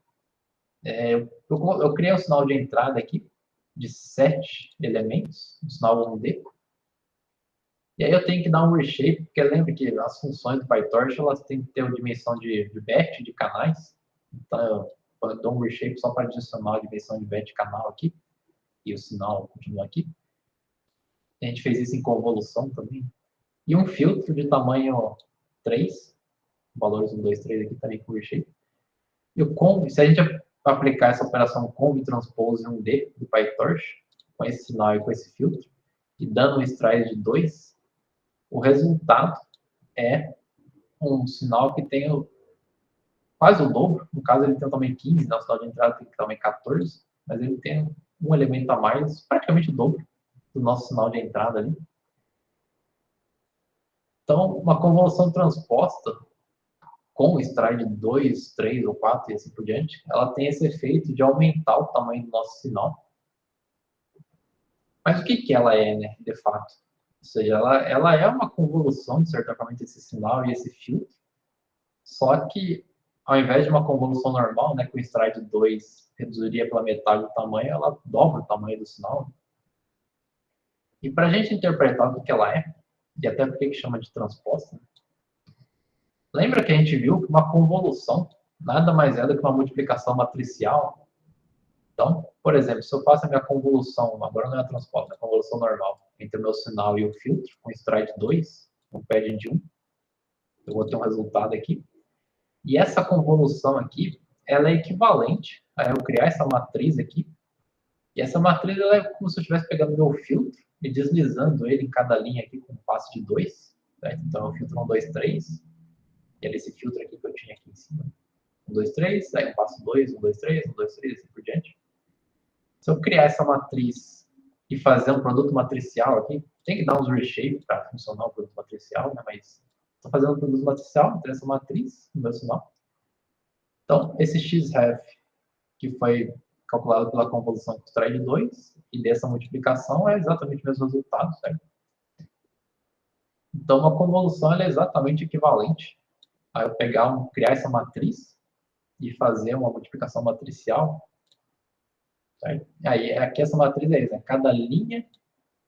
[SPEAKER 1] eu criei um sinal de entrada aqui, de 7 elementos, um sinal 1D. E aí eu tenho que dar um reshape, porque lembra que as funções do PyTorch, elas têm que ter uma dimensão de batch, de canais. Então, eu dou um reshape só para adicionar a dimensão de batch de canal aqui, e o sinal continua aqui. A gente fez isso em convolução também. E um filtro de tamanho 3, valores 1, 2, 3 aqui também com reshape. E o conv, se a gente aplicar essa operação conv transpose 1D do PyTorch, com esse sinal e com esse filtro, e dando um stride de 2, o resultado é um sinal que tem quase o dobro. No caso, ele tem o tamanho 15, no sinal de entrada tem o tamanho 14, mas ele tem um elemento a mais, praticamente o dobro do nosso sinal de entrada ali. Então, uma convolução transposta com stride 2, 3 ou 4 e assim por diante, ela tem esse efeito de aumentar o tamanho do nosso sinal. Mas o que ela é, né, de fato? Ou seja, ela é uma convolução, de certa forma, entre esse sinal e esse filtro, só que, ao invés de uma convolução normal, né, com stride 2 reduziria pela metade do tamanho, ela dobra o tamanho do sinal. E para a gente interpretar o que ela é, e até porque que chama de transposta, né? Lembra que a gente viu que uma convolução nada mais é do que uma multiplicação matricial? Então, por exemplo, se eu faço a minha convolução, agora não é a transposta, é a convolução normal, entre o meu sinal e o filtro, com stride 2, com padding de 1, eu vou ter um resultado aqui. E essa convolução aqui, ela é equivalente a eu criar essa matriz aqui. E essa matriz ela é como se eu estivesse pegando meu filtro e deslizando ele em cada linha aqui com um passo de 2. Certo? Então, eu filtro 1, 2, 3. E era esse filtro aqui que eu tinha aqui em cima. 1, 2, 3, aí eu passo 2, 1, 2, 3, 1, 2, 3, assim por diante. Se eu criar essa matriz e fazer um produto matricial aqui, tem que dar uns reshape para funcionar o produto matricial, né? Mas estou fazendo um produto matricial, tem essa matriz no meu sinal. Então, esse xref, que foi calculado pela convolução com stride 2, e dessa multiplicação é exatamente o mesmo resultado, certo? Então, uma convolução ela é exatamente equivalente a eu criar essa matriz e fazer uma multiplicação matricial. Certo? Aí, aqui essa matriz é isso, né? Cada linha,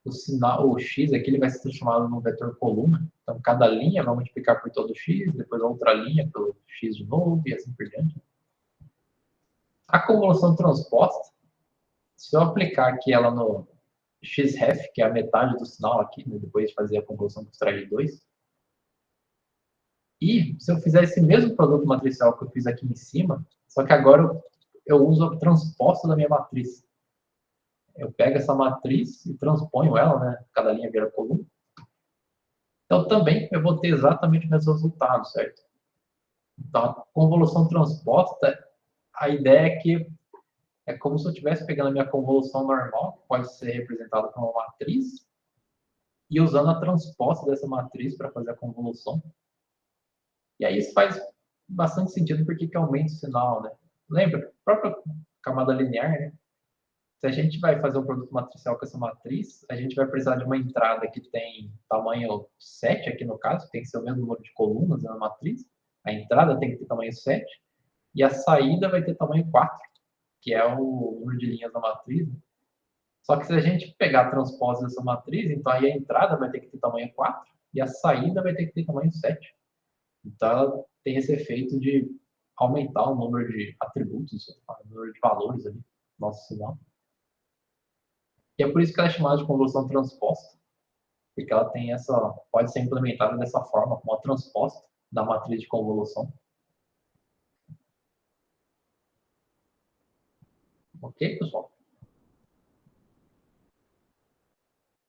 [SPEAKER 1] o x aqui ele vai ser transformado num vetor coluna. Então, cada linha vai multiplicar por todo x, depois a outra linha pelo x de novo, e assim por diante. A convolução transposta, se eu aplicar aqui ela no xref, que é a metade do sinal aqui, né, depois de fazer a convolução com stride 2, e se eu fizer esse mesmo produto matricial que eu fiz aqui em cima, só que agora eu uso a transposta da minha matriz. Eu pego essa matriz e transponho ela, né? Cada linha vira coluna. Então, também eu vou ter exatamente o mesmo resultado, certo? Então, a convolução transposta, a ideia é que é como se eu estivesse pegando a minha convolução normal, que pode ser representada como uma matriz, e usando a transposta dessa matriz para fazer a convolução. E aí isso faz bastante sentido porque que aumenta o sinal, né? Lembra? A própria camada linear, né? Se a gente vai fazer um produto matricial com essa matriz, a gente vai precisar de uma entrada que tem tamanho 7, aqui no caso, tem que ser o mesmo número de colunas na matriz. A entrada tem que ter tamanho 7, e a saída vai ter tamanho 4, que é o número de linhas da matriz. Só que se a gente pegar a transposta dessa matriz, então aí a entrada vai ter que ter tamanho 4, e a saída vai ter que ter tamanho 7. Então ela tem esse efeito de aumentar o número de atributos, o número de valores ali, no nosso sinal. E é por isso que ela é chamada de convolução transposta, porque ela tem essa, pode ser implementada dessa forma, como a transposta da matriz de convolução. Ok, pessoal?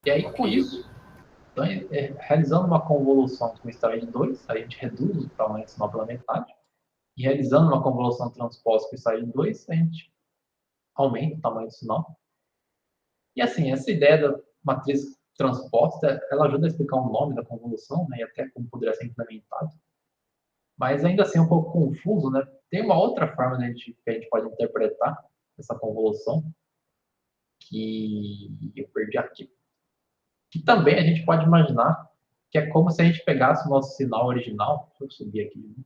[SPEAKER 1] E aí, com isso, então, realizando uma convolução com stride 2, a gente reduz o tamanho do sinal pela metade. E realizando uma convolução transposta com stride 2, a gente aumenta o tamanho do sinal. E assim, essa ideia da matriz transposta, ela ajuda a explicar o nome da convolução, né, e até como poderia ser implementado. Mas ainda assim é um pouco confuso, né? Tem uma outra forma que a gente pode interpretar essa convolução, que eu perdi aqui. Que também a gente pode imaginar que é como se a gente pegasse o nosso sinal original. Deixa eu subir aqui. Né?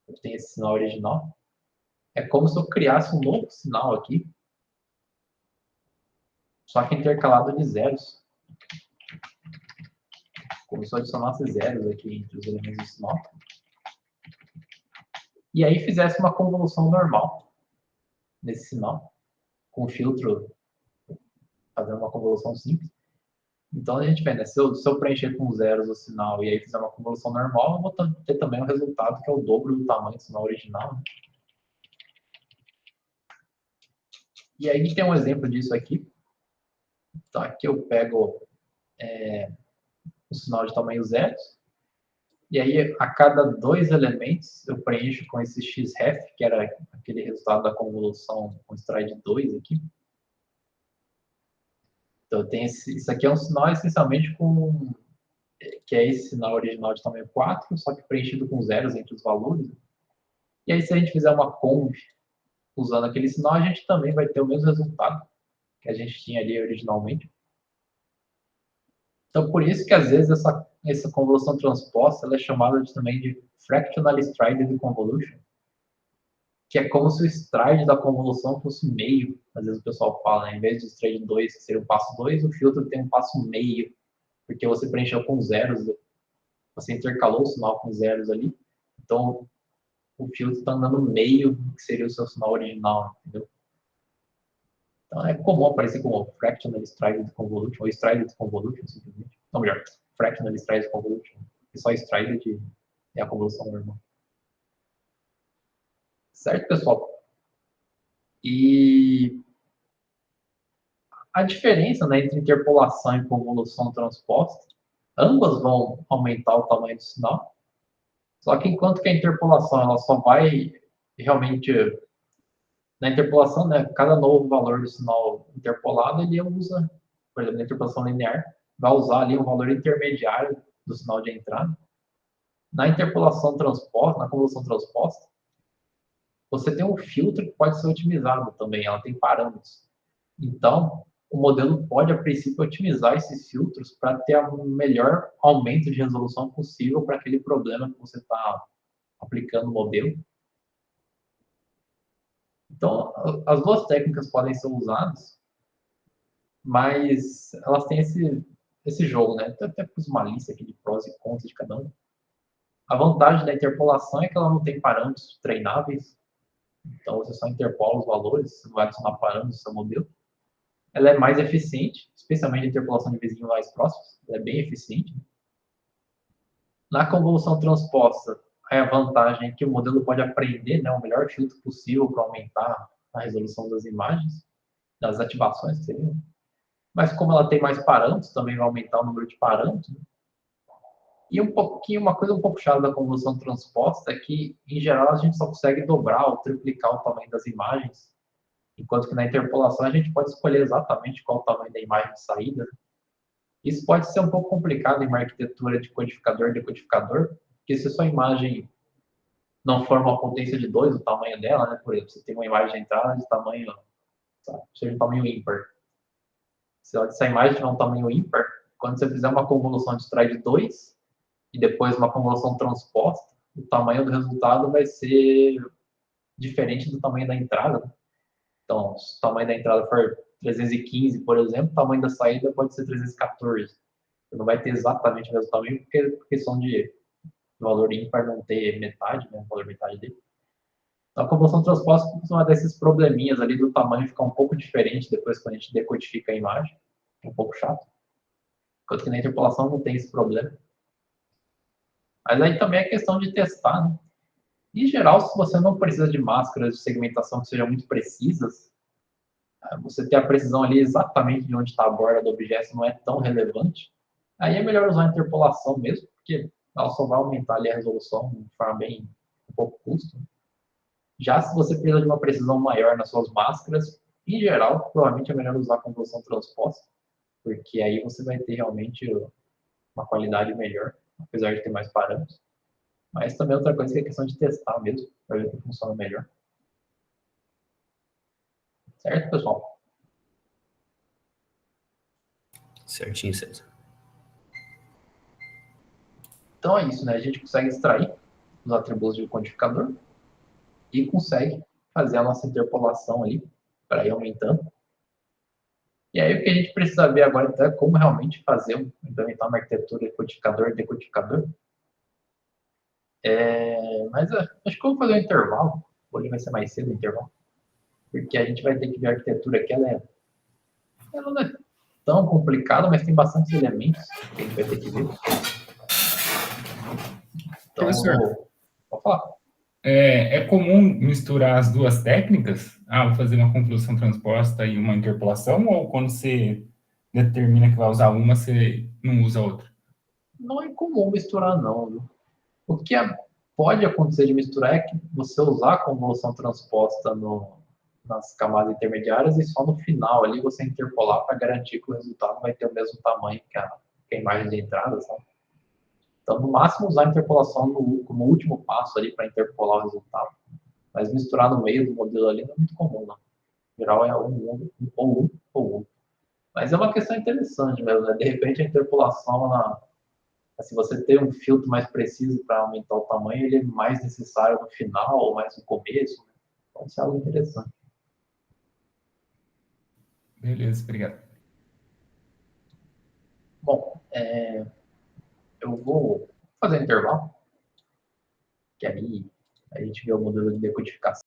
[SPEAKER 1] Eu tenho esse sinal original. É como se eu criasse um novo sinal aqui, só que intercalado de zeros. Como se eu adicionasse zeros aqui entre os elementos do sinal. E aí fizesse uma convolução normal nesse sinal, com filtro, fazendo uma convolução simples. Então a gente vê, né? Se eu preencher com zeros o sinal e aí fizer uma convolução normal, eu vou ter também um resultado que é o dobro do tamanho do sinal original. Né? E aí tem um exemplo disso aqui. Então aqui eu pego o sinal de tamanho zero. E aí a cada 2 elementos eu preencho com esse xref, que era aquele resultado da convolução com stride 2 aqui. Então eu tenho isso aqui é um sinal essencialmente que é esse sinal original de tamanho 4, só que preenchido com zeros entre os valores. E aí, se a gente fizer uma conv usando aquele sinal, a gente também vai ter o mesmo resultado que a gente tinha ali originalmente. Então, por isso que, às vezes, essa convolução transposta ela é chamada também de fractional strided convolution, que é como se o stride da convolução fosse meio. Às vezes o pessoal fala, né? Em vez de stride 2, que seria o passo 2, o filtro tem um passo meio, porque você preencheu com zeros, você intercalou o sinal com zeros ali. Então, o filtro está andando meio que seria o seu sinal original, entendeu? Então, é comum aparecer como fractional strided convolution, ou strided convolution, simplesmente. Ou melhor, fractional strided convolution. E só strided é a convolução normal. Certo, pessoal? E a diferença, né, entre interpolação e convolução transposta, ambas vão aumentar o tamanho do sinal, só que enquanto que a interpolação ela só vai realmente, na interpolação, né, cada novo valor do sinal interpolado, ele usa, por exemplo, na interpolação linear, vai usar ali um valor intermediário do sinal de entrada. Na interpolação transposta, na convolução transposta, você tem um filtro que pode ser otimizado também, ela tem parâmetros. Então, o modelo pode, a princípio, otimizar esses filtros para ter o melhor aumento de resolução possível para aquele problema que você está aplicando no modelo. Então, as duas técnicas podem ser usadas, mas elas têm esse jogo, né? Eu até pus uma lista aqui de prós e contras de cada um. A vantagem da interpolação é que ela não tem parâmetros treináveis, então você só interpola os valores, você não vai adicionar parâmetros no seu modelo. Ela é mais eficiente, especialmente a interpolação de vizinhos mais próximos, ela é bem eficiente. Na convolução transposta, a vantagem é que o modelo pode aprender, né, o melhor filtro possível para aumentar a resolução das imagens, das ativações que seriam. Mas como ela tem mais parâmetros, também vai aumentar o número de parâmetros. Né? E uma coisa um pouco chata da convolução transposta é que, em geral, a gente só consegue dobrar ou triplicar o tamanho das imagens, enquanto que na interpolação a gente pode escolher exatamente qual o tamanho da imagem de saída. Isso pode ser um pouco complicado em uma arquitetura de codificador e decodificador, porque se a sua imagem não for uma potência de 2, o tamanho dela, né? Por exemplo, você tem uma imagem de entrada de tamanho, sabe, seja um tamanho ímpar. Se essa imagem tiver um tamanho ímpar, quando você fizer uma convolução de stride 2 e depois uma convolução transposta, o tamanho do resultado vai ser diferente do tamanho da entrada. Então, se o tamanho da entrada for 315, por exemplo, o tamanho da saída pode ser 314. Você não vai ter exatamente o mesmo tamanho, porque por questão de valor ímpar não ter metade, né, o valor metade dele. Então, a convolução transposta costuma dar esses probleminhas ali do tamanho ficar um pouco diferente depois quando a gente decodifica a imagem. É um pouco chato. Enquanto que na interpolação não tem esse problema. Mas aí também é questão de testar, né? Em geral, se você não precisa de máscaras de segmentação que sejam muito precisas, você ter a precisão ali exatamente de onde está a borda do objeto não é tão relevante. Aí é melhor usar a interpolação mesmo, porque ela só vai aumentar ali a resolução de forma bem um pouco custo. Já se você precisa de uma precisão maior nas suas máscaras, em geral, provavelmente é melhor usar a convolução transposta, porque aí você vai ter realmente uma qualidade melhor, apesar de ter mais parâmetros. Mas também outra coisa que é questão de testar mesmo, para ver o que funciona melhor. Certo, pessoal?
[SPEAKER 3] Certinho, César.
[SPEAKER 1] Então é isso, né? A gente consegue extrair os atributos do codificador e consegue fazer a nossa interpolação ali para ir aumentando. E aí o que a gente precisa ver agora então é como realmente fazer, implementar uma arquitetura de codificador e decodificador. Mas acho que eu vou fazer um intervalo. Hoje vai ser mais cedo o intervalo. Porque a gente vai ter que ver a arquitetura aqui. Ela não é tão complicada, mas tem bastantes elementos que a gente vai ter que ver. Então,
[SPEAKER 5] Professor,
[SPEAKER 1] vou falar.
[SPEAKER 5] é comum misturar as duas técnicas? Vou fazer uma convolução transposta e uma interpolação, ou quando você determina que vai usar uma, você não usa a outra?
[SPEAKER 1] Não é comum misturar, não. Viu? O que pode acontecer de misturar é que você usar a convolução transposta nas camadas intermediárias e só no final ali você interpolar para garantir que o resultado vai ter o mesmo tamanho que a imagem de entrada, sabe? Então, no máximo, usar a interpolação como último passo ali para interpolar o resultado. Mas misturar no meio do modelo ali não é muito comum, não. Em geral, é um. Mas é uma questão interessante mesmo, né? De repente, a interpolação, se você ter um filtro mais preciso para aumentar o tamanho, ele é mais necessário no final ou mais no começo. Né? Pode ser algo interessante.
[SPEAKER 5] Beleza, obrigado.
[SPEAKER 1] Bom, eu vou fazer um intervalo, que aí a gente vê o modelo de decodificação.